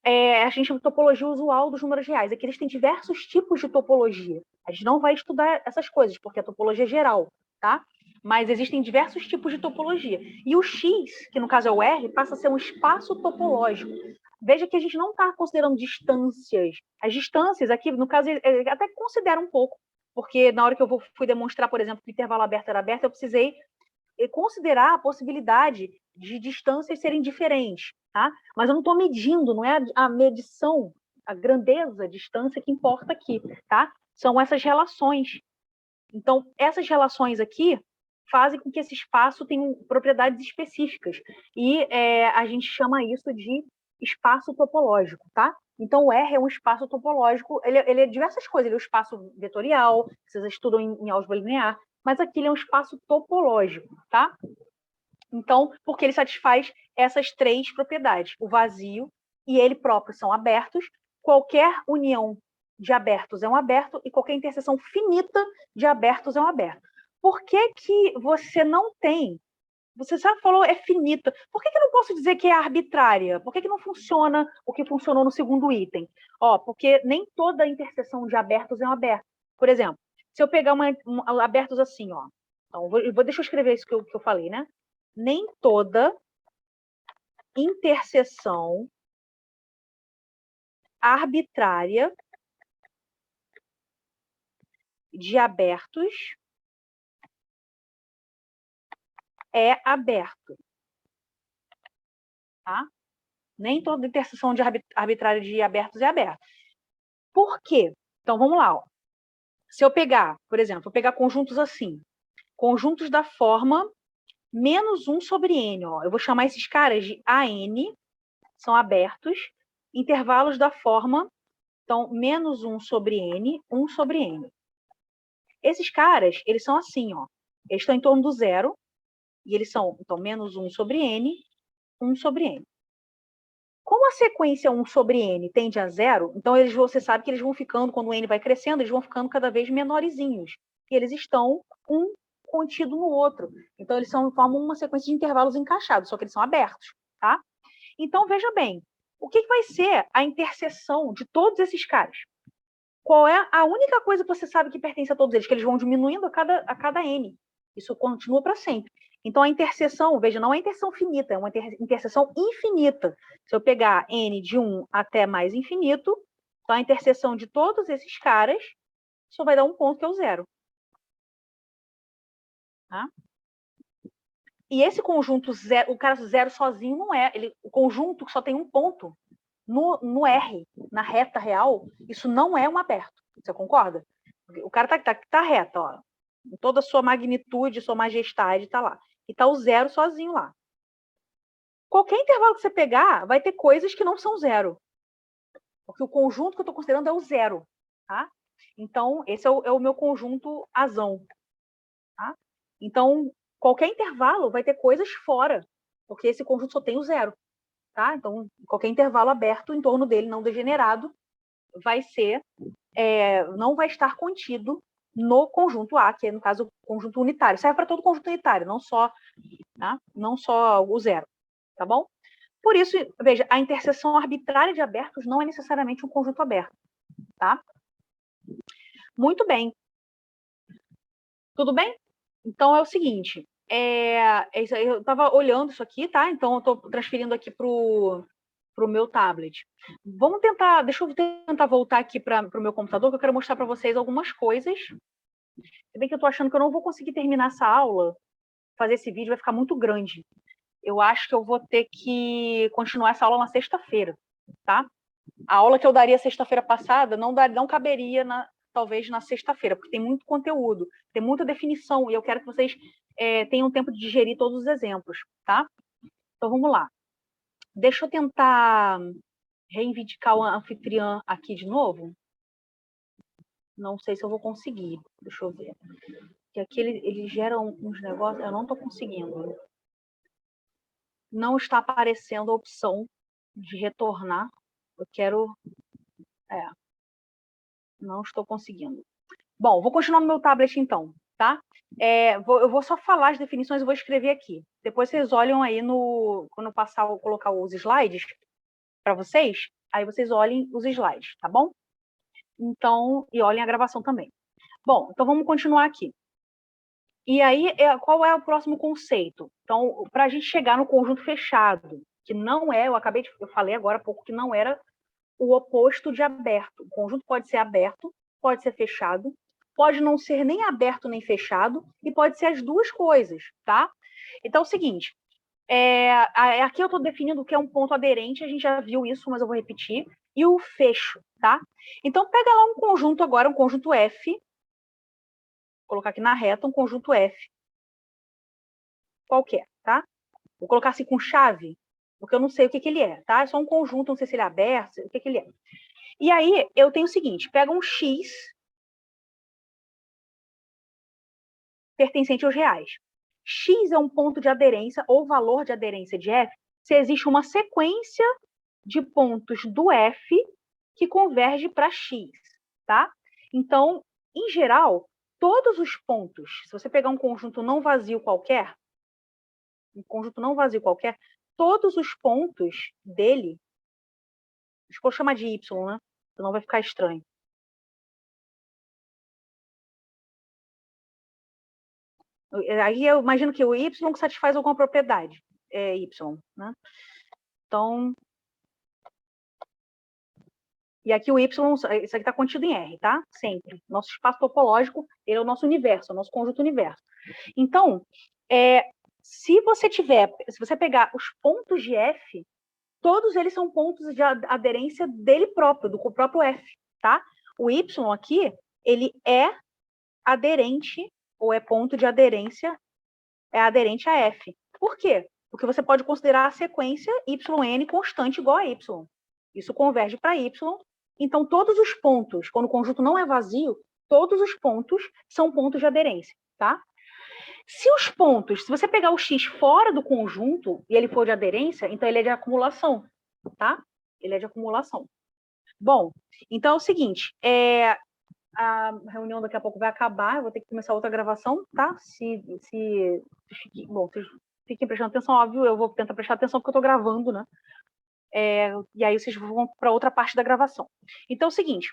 A gente chama de topologia usual dos números reais. Aqui eles têm diversos tipos de topologia. A gente não vai estudar essas coisas, porque a topologia é geral, tá? Mas existem diversos tipos de topologia. E o X, que no caso é o R, passa a ser um espaço topológico. Veja que a gente não está considerando distâncias. As distâncias aqui, no caso, até considera um pouco, porque na hora que eu fui demonstrar, por exemplo, que o intervalo aberto era aberto, eu precisei considerar a possibilidade de distâncias serem diferentes, tá? Mas eu não estou medindo, não é a medição, a grandeza, a distância que importa aqui, tá? São essas relações. Então, essas relações aqui fazem com que esse espaço tenha propriedades específicas. E a gente chama isso de espaço topológico, tá? Então, o R é um espaço topológico, ele é diversas coisas, ele é um espaço vetorial, vocês estudam em álgebra linear, mas aqui ele é um espaço topológico, tá? Então, porque ele satisfaz essas três propriedades, o vazio e ele próprio são abertos, qualquer união de abertos é um aberto e qualquer interseção finita de abertos é um aberto. Por que que você não tem? Você já falou é finita. Por que que eu não posso dizer que é arbitrária? Por que que não funciona o que funcionou no segundo item? Porque nem toda interseção de abertos é um aberto. Por exemplo, se eu pegar abertos assim, então, deixa eu escrever isso que eu falei, né? Nem toda interseção arbitrária de abertos é aberto, tá? Nem toda interseção arbitrária de abertos é aberta. Por quê? Então, vamos lá. Se eu pegar, por exemplo, vou pegar conjuntos assim, conjuntos da forma menos 1 sobre n. Eu vou chamar esses caras de AN, são abertos, intervalos da forma, então, menos 1 sobre n, 1 sobre n. Esses caras, eles são assim, eles estão em torno do zero, e eles são, então, menos 1 sobre n, 1 sobre n. Como a sequência 1 sobre n tende a zero, então você sabe que eles vão ficando, quando o n vai crescendo, eles vão ficando cada vez menorzinhos. E eles estão um contido no outro. Então, eles formam uma sequência de intervalos encaixados, só que eles são abertos, tá? Então, veja bem, o que vai ser a interseção de todos esses caras? Qual é a única coisa que você sabe que pertence a todos eles? Que eles vão diminuindo a cada n. Isso continua para sempre. Então, a interseção, veja, não é interseção finita, é uma interseção infinita. Se eu pegar n de 1 até mais infinito, então a interseção de todos esses caras só vai dar um ponto que é o zero. Tá? E esse conjunto zero, o cara zero sozinho não é. O conjunto que só tem um ponto no R, na reta real, isso não é um aberto. Você concorda? O cara tá reto, em toda a sua magnitude, sua majestade, tá lá. E tá o zero sozinho lá. Qualquer intervalo que você pegar, vai ter coisas que não são zero. Porque o conjunto que eu estou considerando é o zero. Tá? Então, esse é o meu conjunto azão. Tá? Então, qualquer intervalo vai ter coisas fora. Porque esse conjunto só tem o zero. Tá? Então, qualquer intervalo aberto em torno dele, não degenerado, vai ser, não vai estar contido no conjunto A, que é, no caso, o conjunto unitário. Serve para todo conjunto unitário, não só, tá? Não só o zero, tá bom? Por isso, veja, a interseção arbitrária de abertos não é necessariamente um conjunto aberto, tá? Muito bem. Tudo bem? Então, é o seguinte, eu estava olhando isso aqui, tá? Então, eu estou transferindo aqui para o meu tablet. Deixa eu tentar voltar aqui para o meu computador, que eu quero mostrar para vocês algumas coisas. Se bem que eu estou achando que eu não vou conseguir terminar essa aula, fazer esse vídeo vai ficar muito grande. Eu acho que eu vou ter que continuar essa aula na sexta-feira, tá? A aula que eu daria sexta-feira passada não caberia, talvez, na sexta-feira, porque tem muito conteúdo, tem muita definição, e eu quero que vocês tenham tempo de digerir todos os exemplos, tá? Então, vamos lá. Deixa eu tentar reivindicar o anfitriã aqui de novo. Não sei se eu vou conseguir. Deixa eu ver. Porque aqui ele gera uns negócios. Eu não estou conseguindo. Não está aparecendo a opção de retornar. Eu quero. Não estou conseguindo. Bom, vou continuar no meu tablet então, tá? Eu vou só falar as definições, eu vou escrever aqui. Depois vocês olham aí quando eu passar, colocar os slides para vocês, aí vocês olhem os slides, tá bom? Então, e olhem a gravação também. Bom, então vamos continuar aqui. E aí, qual é o próximo conceito? Então, para a gente chegar no conjunto fechado, que não é, eu falei agora há pouco que não era o oposto de aberto. O conjunto pode ser aberto, pode ser fechado, pode não ser nem aberto nem fechado, e pode ser as duas coisas, tá? Então é o seguinte, aqui eu estou definindo o que é um ponto aderente, a gente já viu isso, mas eu vou repetir, e o fecho, tá? Então pega lá um conjunto agora, um conjunto F, vou colocar aqui na reta um conjunto F, qualquer, tá? Vou colocar assim com chave, porque eu não sei o que ele é, tá? É só um conjunto, não sei se ele é aberto, o que ele é. E aí eu tenho o seguinte, pega um X pertencente aos reais. X é um ponto de aderência ou valor de aderência de F se existe uma sequência de pontos do F que converge para X, tá? Então, em geral, todos os pontos, se você pegar um conjunto não vazio qualquer, todos os pontos dele, vou chamar de Y, né? Senão vai ficar estranho. Aí eu imagino que o Y que satisfaz alguma propriedade, é Y, né? Então, e aqui o Y, isso aqui está contido em R, tá? Sempre. Nosso espaço topológico, ele é o nosso universo, é o nosso conjunto universo. Então, se você pegar os pontos de F, todos eles são pontos de aderência dele próprio, do próprio F, tá? O Y aqui, ele é aderente, ou é ponto de aderência, é aderente a F. Por quê? Porque você pode considerar a sequência YN constante igual a Y. Isso converge para Y. Então, todos os pontos, quando o conjunto não é vazio, todos os pontos são pontos de aderência, tá? Se você pegar o X fora do conjunto e ele for de aderência, então ele é de acumulação, tá? Ele é de acumulação. Bom, então é o seguinte, a reunião daqui a pouco vai acabar, eu vou ter que começar outra gravação, tá? Bom, vocês fiquem prestando atenção, óbvio, eu vou tentar prestar atenção porque eu estou gravando, né? E aí vocês vão para outra parte da gravação. Então é o seguinte,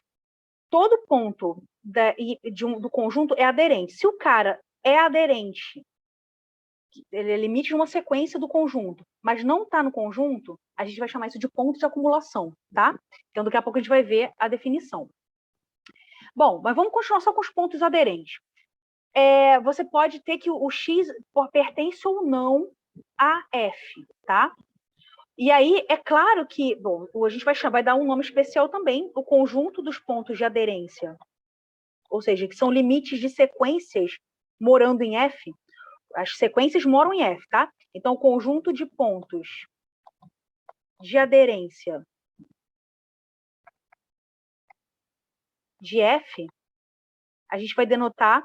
todo ponto do conjunto é aderente. Se o cara é aderente, ele é limite de uma sequência do conjunto, mas não está no conjunto, a gente vai chamar isso de ponto de acumulação, tá? Então daqui a pouco a gente vai ver a definição. Bom, mas vamos continuar só com os pontos aderentes. Você pode ter que o X pertence ou não a F, tá? E aí, é claro que, bom, a gente vai dar um nome especial também, o conjunto dos pontos de aderência, ou seja, que são limites de sequências morando em F. As sequências moram em F, tá? Então, o conjunto de pontos de aderência de F, a gente vai denotar,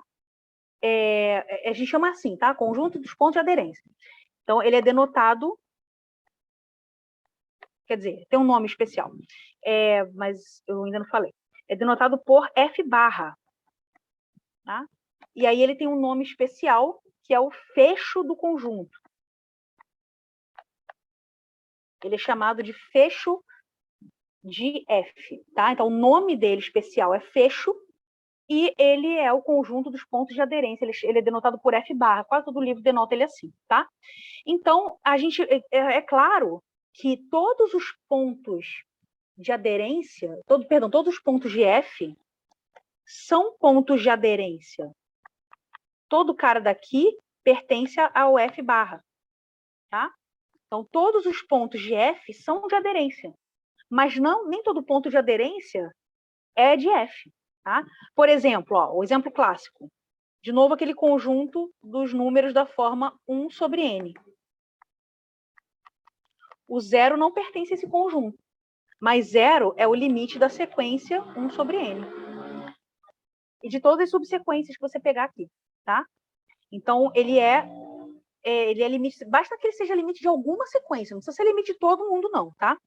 a gente chama assim, tá? Conjunto dos pontos de aderência. Então, ele é denotado, quer dizer, tem um nome especial, mas eu ainda não falei. É denotado por F barra, tá? E aí ele tem um nome especial, que é o fecho do conjunto. Ele é chamado de fecho de F, tá? Então, o nome dele especial é fecho, e ele é o conjunto dos pontos de aderência, ele é denotado por F barra, quase todo livro denota ele assim, tá? Então, é claro que todos os pontos de aderência, todos os pontos de F são pontos de aderência. Todo cara daqui pertence ao F barra, tá? Então, todos os pontos de F são de aderência, mas nem todo ponto de aderência é de F, tá? Por exemplo, o exemplo clássico, de novo aquele conjunto dos números da forma 1 sobre n. O zero não pertence a esse conjunto, mas zero é o limite da sequência 1 sobre n. E de todas as subsequências que você pegar aqui, tá? Então, ele é limite, basta que ele seja limite de alguma sequência, não precisa ser limite de todo mundo, não, tá?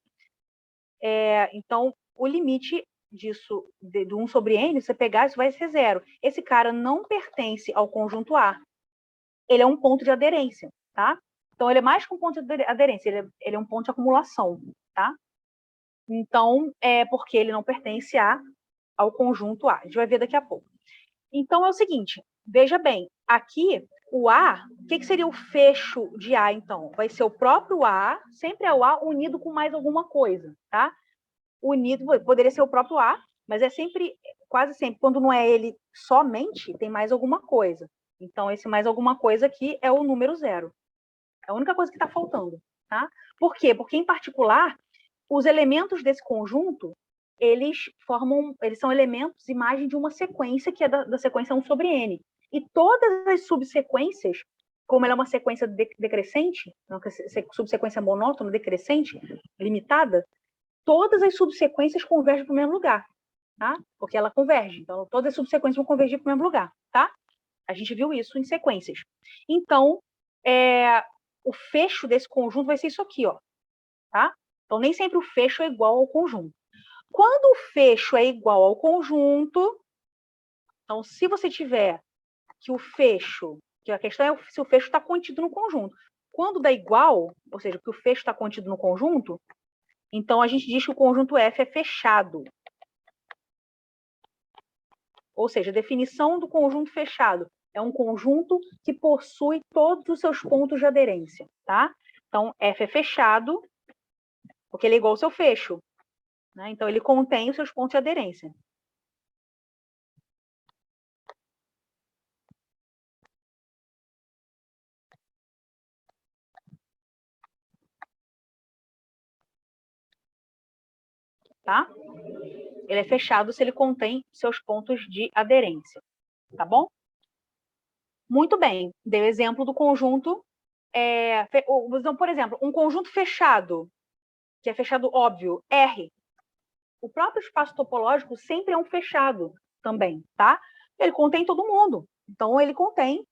Então, o limite disso, de 1 sobre N, você pegar, isso vai ser 0. Esse cara não pertence ao conjunto A. Ele é um ponto de aderência, tá? Então, ele é mais que um ponto de aderência, ele é um ponto de acumulação, tá? Então, é porque ele não pertence ao conjunto A. A gente vai ver daqui a pouco. Então, é o seguinte, veja bem, aqui, o A, o que seria o fecho de A, então? Vai ser o próprio A, sempre é o A unido com mais alguma coisa, tá? Unido, poderia ser o próprio A, mas é sempre, quase sempre, quando não é ele somente, tem mais alguma coisa. Então, esse mais alguma coisa aqui é o número 0. É a única coisa que está faltando, tá? Por quê? Porque, em particular, os elementos desse conjunto, eles são elementos, imagem de uma sequência, que é da sequência 1 sobre N. E todas as subsequências, como ela é uma sequência decrescente, uma subsequência monótona, decrescente, limitada, todas as subsequências convergem para o mesmo lugar, tá? Porque ela converge. Então, todas as subsequências vão convergir para o mesmo lugar, tá? A gente viu isso em sequências. Então, o fecho desse conjunto vai ser isso aqui, ó, tá? Então, nem sempre o fecho é igual ao conjunto. Quando o fecho é igual ao conjunto, então, se você tiver que o fecho, que a questão é se o fecho está contido no conjunto. Quando dá igual, ou seja, que o fecho está contido no conjunto, então a gente diz que o conjunto F é fechado. Ou seja, a definição do conjunto fechado é um conjunto que possui todos os seus pontos de aderência, tá? Então, F é fechado, porque ele é igual ao seu fecho, né? Então, ele contém os seus pontos de aderência. Tá? Ele é fechado se ele contém seus pontos de aderência, tá bom? Muito bem, dei o exemplo do conjunto. Então, por exemplo, um conjunto fechado, que é fechado óbvio, R. O próprio espaço topológico sempre é um fechado também, tá? Ele contém todo mundo. Então, ele contém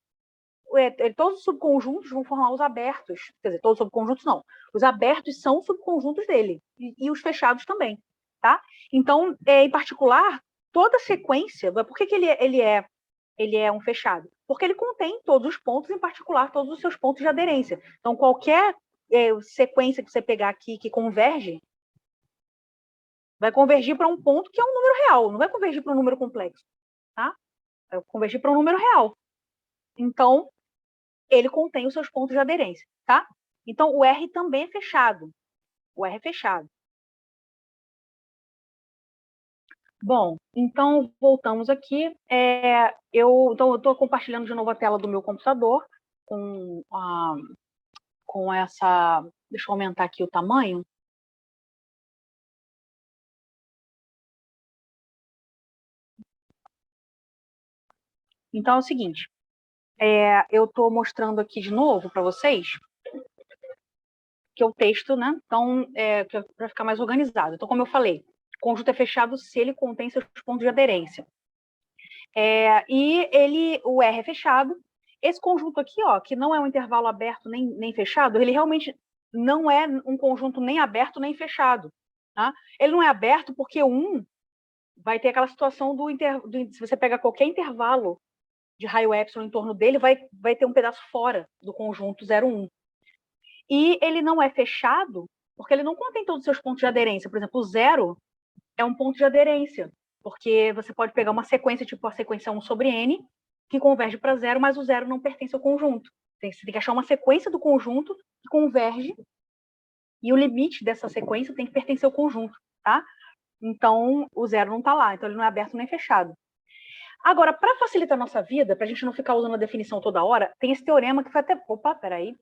todos os subconjuntos vão formar os abertos. Quer dizer, todos os subconjuntos não. Os abertos são subconjuntos dele. E os fechados também, tá? Então, em particular, toda sequência... Por que ele é um fechado? Porque ele contém todos os pontos, em particular, todos os seus pontos de aderência. Então, qualquer sequência que você pegar aqui que converge, vai convergir para um ponto que é um número real, não vai convergir para um número complexo, tá? Vai convergir para um número real. Então, ele contém os seus pontos de aderência, tá? Então, o R também é fechado. O R é fechado. Bom, então, voltamos aqui. Eu estou compartilhando de novo a tela do meu computador com essa... Deixa eu aumentar aqui o tamanho. Então, é o seguinte. Eu estou mostrando aqui de novo para vocês que é o texto, né? Então, para ficar mais organizado. Então, como eu falei, o conjunto é fechado se ele contém seus pontos de aderência. E o R é fechado. Esse conjunto aqui, ó, que não é um intervalo aberto nem fechado, ele realmente não é um conjunto nem aberto nem fechado. Tá? Ele não é aberto porque vai ter aquela situação se você pega qualquer intervalo de raio epsilon em torno dele, vai ter um pedaço fora do conjunto 0, 1. E ele não é fechado porque ele não contém todos os seus pontos de aderência. Por exemplo, o 0 é um ponto de aderência, porque você pode pegar uma sequência, tipo a sequência 1 sobre N, que converge para 0, mas o 0 não pertence ao conjunto. Você tem que achar uma sequência do conjunto que converge, e o limite dessa sequência tem que pertencer ao conjunto, tá? Então, o 0 não está lá, então ele não é aberto nem fechado. Agora, para facilitar a nossa vida, para a gente não ficar usando a definição toda hora, tem esse teorema que foi até... Opa, peraí.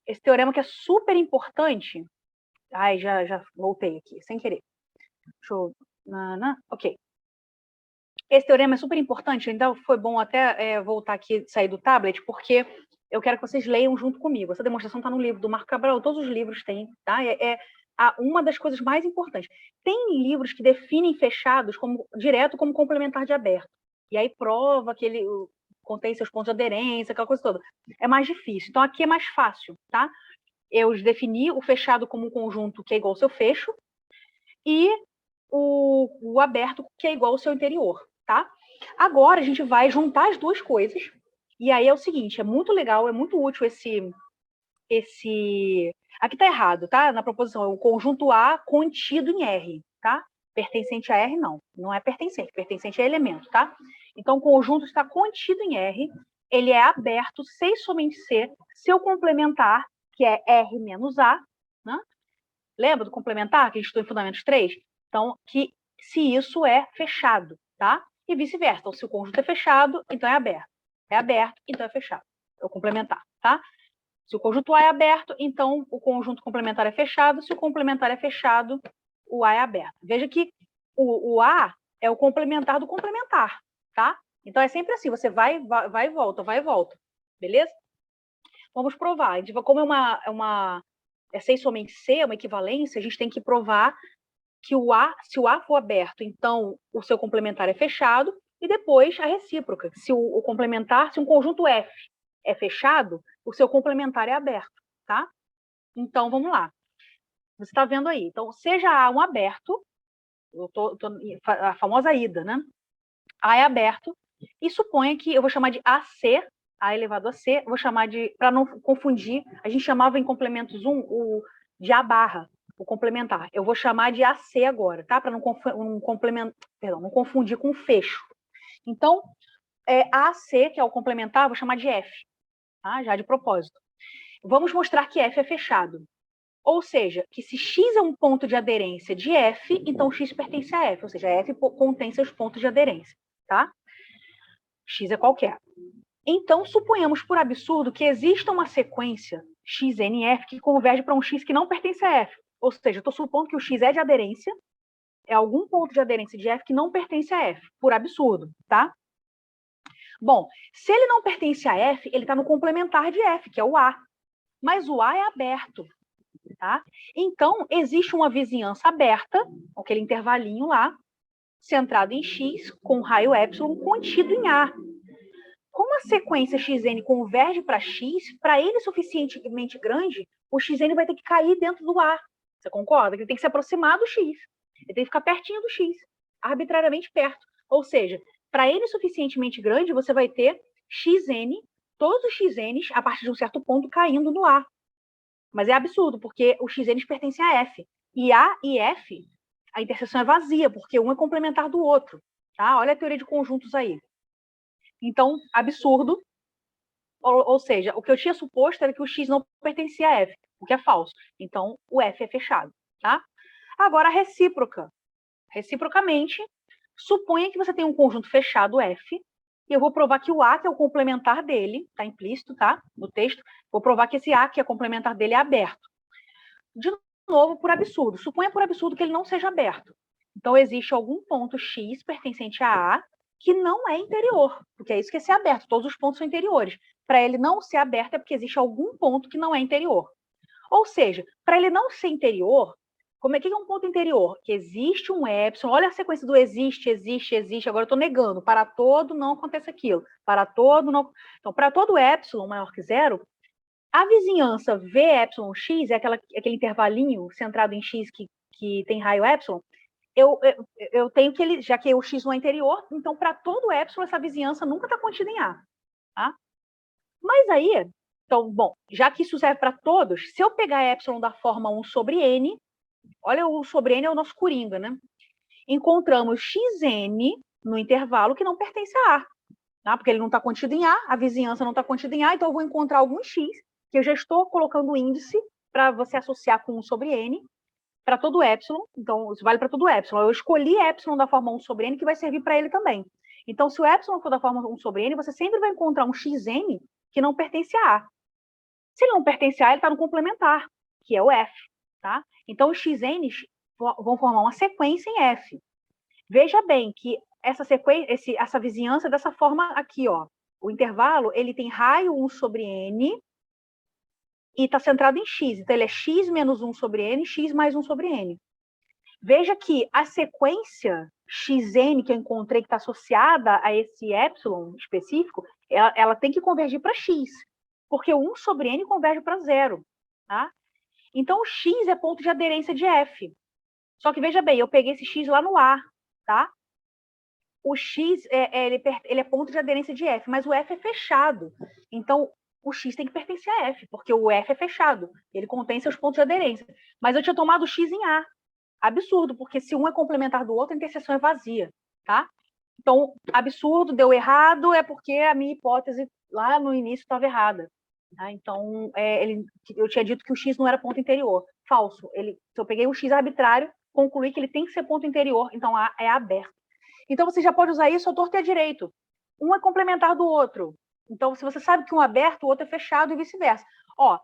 Esse teorema que é super importante. Ai, já voltei aqui, sem querer. Deixa eu... Ok. Esse teorema é super importante, ainda foi bom até voltar aqui, sair do tablet, porque eu quero que vocês leiam junto comigo. Essa demonstração está no livro do Marco Cabral, todos os livros têm, tá? Uma das coisas mais importantes. Tem livros que definem fechados direto como complementar de aberto. E aí prova que ele contém seus pontos de aderência, aquela coisa toda. É mais difícil. Então, aqui é mais fácil, tá? Eu defini o fechado como um conjunto que é igual ao seu fecho, e o aberto, que é igual ao seu interior, tá? Agora a gente vai juntar as duas coisas, e aí é o seguinte, é muito legal, é muito útil esse... Aqui tá errado, tá? Na proposição, é o conjunto A contido em R, tá? Pertencente a R, não. Não é pertencente. Pertencente é elemento, tá? Então, o conjunto está contido em R, ele é aberto se e somente se seu complementar, que é R menos A, né? Lembra do complementar que a gente estudou em Fundamentos 3? Então, que se isso é fechado, tá? E vice-versa. Então, se o conjunto é fechado, então é aberto. É aberto, então é fechado. É o complementar, tá? Se o conjunto A é aberto, então o conjunto complementar é fechado. Se o complementar é fechado, o A é aberto. Veja que o A é o complementar do complementar, tá? Então é sempre assim, você vai e volta, vai e volta. Beleza? Vamos provar. Como é C somente C, é uma equivalência, a gente tem que provar que se o A for aberto, então o seu complementar é fechado, e depois a recíproca. Se o complementar, se um conjunto F é fechado, o seu complementar é aberto, tá? Então, vamos lá. Você está vendo aí. Então, seja A um aberto, a famosa ida, né? A é aberto, e suponha que eu vou chamar de AC, A elevado a C, vou chamar de, para não confundir, a gente chamava em complementos 1 de A barra, o complementar. Eu vou chamar de AC agora, tá? Para não confundir com fecho. Então, AC, que é o complementar, vou chamar de F, tá? Já de propósito. Vamos mostrar que F é fechado. Ou seja, que se X é um ponto de aderência de F, então X pertence a F, ou seja, F contém seus pontos de aderência, tá? X é qualquer. Então, suponhamos por absurdo que exista uma sequência XNF que converge para um X que não pertence a F. Ou seja, eu estou supondo que o X é de aderência, é algum ponto de aderência de F que não pertence a F, por absurdo, tá? Bom, se ele não pertence a F, ele está no complementar de F, que é o A. Mas o A é aberto, tá? Então, existe uma vizinhança aberta, aquele intervalinho lá, centrado em X, com raio epsilon contido em A. Como a sequência xn converge para X, para ele suficientemente grande, o xn vai ter que cair dentro do A. Você concorda? Ele tem que se aproximar do X. Ele tem que ficar pertinho do X, arbitrariamente perto. Ou seja, para ele suficientemente grande, você vai ter xn, todos os xn's, a partir de um certo ponto, caindo no A. Mas é absurdo, porque os xn's pertencem a F. E A e F, a interseção é vazia, porque um é complementar do outro. Tá? Olha a teoria de conjuntos aí. Então, absurdo. Ou seja, o que eu tinha suposto era que o X não pertencia a F, o que é falso. Então, o F é fechado. Tá? Agora, a recíproca. Reciprocamente, suponha que você tem um conjunto fechado F, e eu vou provar que o A, que é o complementar dele, está implícito, tá? No texto, vou provar que esse A, que é complementar dele, é aberto. De novo, por absurdo. Suponha por absurdo que ele não seja aberto. Então, existe algum ponto X pertencente a A que não é interior, porque é isso que é ser aberto, todos os pontos são interiores. Para ele não ser aberto é porque existe algum ponto que não é interior. Ou seja, para ele não ser interior, como é que é um ponto interior? Que existe um epsilon, olha a sequência do existe, existe, existe, agora eu estou negando, para todo não acontece aquilo, para todo não... Então, para todo epsilon maior que zero, a vizinhança Vx é aquele intervalinho centrado em x que tem raio epsilon, eu tenho que ele, já que o x não é interior, então para todo epsilon essa vizinhança nunca está contida em A. Tá? Mas aí, então, bom, já que isso serve para todos, se eu pegar epsilon da forma 1 sobre n, olha, o sobre n é o nosso coringa, né? Encontramos xn no intervalo que não pertence a A. Tá? Porque ele não está contido em A, a vizinhança não está contida em A, então eu vou encontrar algum x, que eu já estou colocando o índice para você associar com 1 sobre n, para todo epsilon, então isso vale para todo epsilon. Eu escolhi epsilon da forma 1 sobre n, que vai servir para ele também. Então, se o epsilon for da forma 1 sobre n, você sempre vai encontrar um xn que não pertence a A. Se ele não pertence a A, ele está no complementar, que é o F. Tá? Então, os xn's vão formar uma sequência em F. Veja bem que essa vizinhança é dessa forma aqui, ó. O intervalo, ele tem raio 1 sobre n e está centrado em x. Então, ele é x menos 1 sobre n, x mais 1 sobre n. Veja que a sequência xn que eu encontrei, que está associada a esse epsilon específico, ela tem que convergir para x, porque o 1 sobre n converge para zero. Tá? Então, o x é ponto de aderência de f. Só que, veja bem, eu peguei esse X lá no A, tá? O X, ele é ponto de aderência de F, mas o F é fechado. Então, o X tem que pertencer a F, porque o F é fechado. Ele contém seus pontos de aderência. Mas eu tinha tomado o X em A. Absurdo, porque se um é complementar do outro, a interseção é vazia, tá? Então, absurdo, deu errado, é porque a minha hipótese lá no início estava errada. Tá? Então, eu tinha dito que o X não era ponto interior. Falso. Se eu peguei um X arbitrário, concluí que ele tem que ser ponto interior, então A é aberto. Então, você já pode usar isso ao torto e à direito. Um é complementar do outro. Então, se você sabe que um é aberto, o outro é fechado e vice-versa. Ó,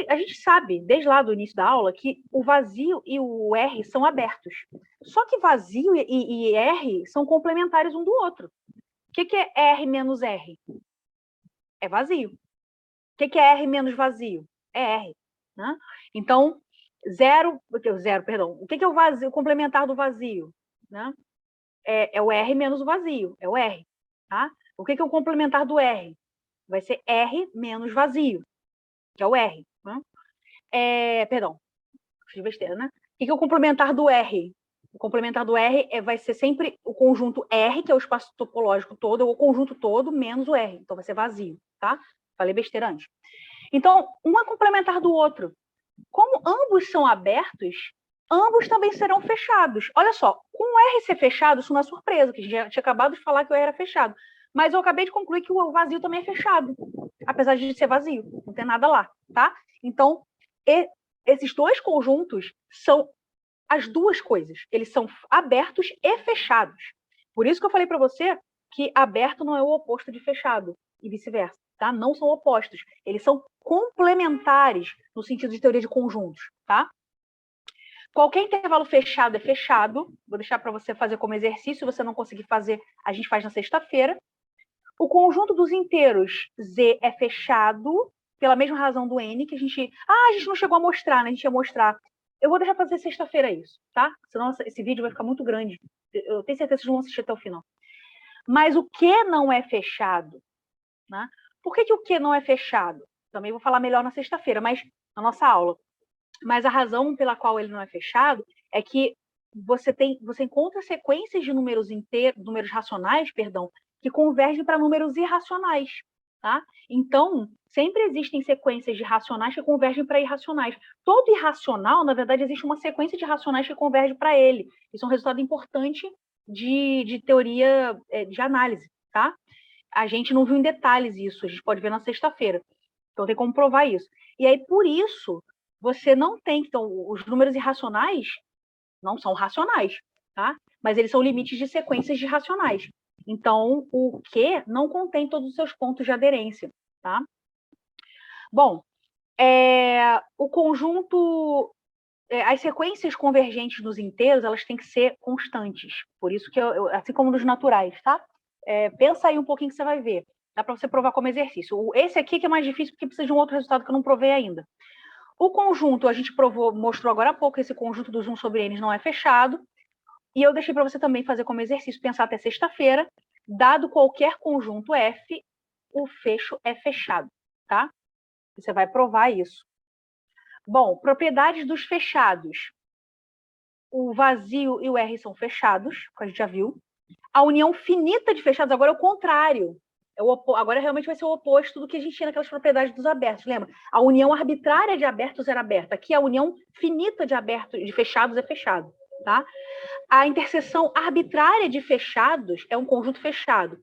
a gente sabe, desde lá do início da aula, que o vazio e o R são abertos. Só que vazio e R são complementares um do outro. O que é R menos R? É vazio. O que é R menos vazio? É R. Né? Então, perdão. O que é o vazio, o complementar do vazio? Né? É o R menos o vazio, é o R. Tá? O que é o complementar do R? Vai ser R menos vazio, que é o R. Né? Perdão, fiz besteira, né? O que é o complementar do R? O complementar do R vai ser sempre o conjunto R, que é o espaço topológico todo, ou o conjunto todo, menos o R. Então vai ser vazio, tá? Falei besteira antes. Então, um é complementar do outro. Como ambos são abertos, ambos também serão fechados. Olha só, com o R ser fechado, isso não é surpresa, que a gente já tinha acabado de falar que o R era fechado. Mas eu acabei de concluir que o vazio também é fechado, apesar de ser vazio, não tem nada lá, tá? Então, esses dois conjuntos são as duas coisas. Eles são abertos e fechados. Por isso que eu falei para você que aberto não é o oposto de fechado, e vice-versa, tá? Não são opostos. Eles são complementares no sentido de teoria de conjuntos, tá? Qualquer intervalo fechado é fechado. Vou deixar para você fazer como exercício. Se você não conseguir fazer, a gente faz na sexta-feira. O conjunto dos inteiros Z é fechado, pela mesma razão do N, que a gente não chegou a mostrar, né? A gente ia mostrar. Eu vou deixar para fazer sexta-feira isso, tá? Senão esse vídeo vai ficar muito grande. Eu tenho certeza que vocês vão assistir até o final. Mas o que não é fechado? Né? Por que o que não é fechado? Também vou falar melhor na sexta-feira, mas na nossa aula. Mas a razão pela qual ele não é fechado é que você encontra sequências de números racionais, que convergem para números irracionais, tá? Então, sempre existem sequências de racionais que convergem para irracionais. Todo irracional, na verdade, existe uma sequência de racionais que converge para ele. Isso é um resultado importante de teoria de análise, tá? A gente não viu em detalhes isso, a gente pode ver na sexta-feira. Então, tem como provar isso. E aí, por isso, você não tem... Então, os números irracionais não são racionais, tá? Mas eles são limites de sequências de racionais. Então, o Q não contém todos os seus pontos de aderência, tá? Bom, o conjunto... as sequências convergentes dos inteiros, elas têm que ser constantes. Por isso que, assim como nos naturais, tá? Pensa aí um pouquinho que você vai ver. Dá para você provar como exercício. Esse aqui que é mais difícil porque precisa de um outro resultado que eu não provei ainda. O conjunto, a gente mostrou agora há pouco, esse conjunto dos 1 sobre n não é fechado. E eu deixei para você também fazer como exercício, pensar até sexta-feira. Dado qualquer conjunto F, o fecho é fechado, tá? Você vai provar isso. Bom, propriedades dos fechados. O vazio e o R são fechados, como a gente já viu. A união finita de fechados agora é o contrário. Agora realmente vai ser o oposto do que a gente tinha naquelas propriedades dos abertos. Lembra? A união arbitrária de abertos era aberta. Aqui a união finita de fechados é fechado. Tá? A interseção arbitrária de fechados é um conjunto fechado.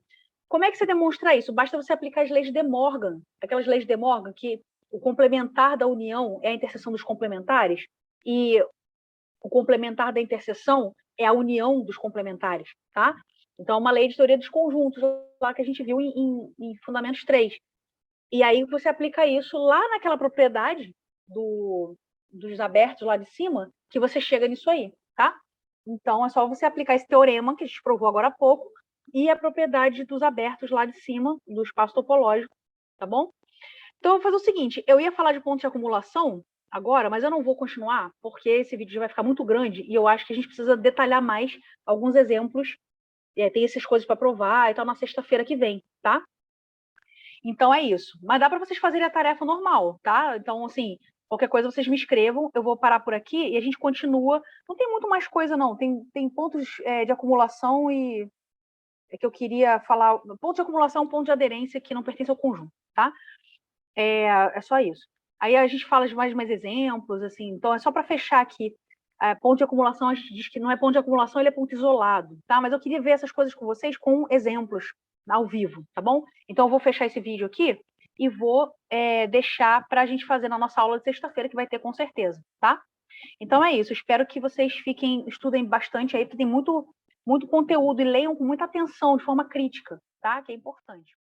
Como é que você demonstra isso? Basta você aplicar as leis de De Morgan. Aquelas leis de De Morgan que o complementar da união é a interseção dos complementares e o complementar da interseção é a união dos complementares, tá? Então, é uma lei de teoria dos conjuntos, lá que a gente viu em Fundamentos 3. E aí você aplica isso lá naquela propriedade dos abertos lá de cima, que você chega nisso aí, tá? Então, é só você aplicar esse teorema, que a gente provou agora há pouco, e a propriedade dos abertos lá de cima, do espaço topológico, tá bom? Então, eu vou fazer o seguinte, eu ia falar de pontos de acumulação agora, mas eu não vou continuar, porque esse vídeo já vai ficar muito grande, e eu acho que a gente precisa detalhar mais alguns exemplos. Tem essas coisas para provar e tal na sexta-feira que vem, tá? Então é isso. Mas dá para vocês fazerem a tarefa normal, tá? Então, assim, Qualquer coisa vocês me escrevam, eu vou parar por aqui e a gente continua. Não tem muito mais coisa, não. Tem pontos de acumulação e que eu queria falar. Ponto de acumulação, ponto de aderência que não pertence ao conjunto, tá? É só isso. Aí a gente fala de mais exemplos, assim. Então é só para fechar aqui. Ponto de acumulação, a gente diz que não é ponto de acumulação, ele é ponto isolado, tá? Mas eu queria ver essas coisas com vocês com exemplos ao vivo, tá bom? Então eu vou fechar esse vídeo aqui e vou deixar para a gente fazer na nossa aula de sexta-feira, que vai ter com certeza, tá? Então é isso. Espero que vocês estudem bastante aí, porque tem muito conteúdo e leiam com muita atenção, de forma crítica, tá? Que é importante.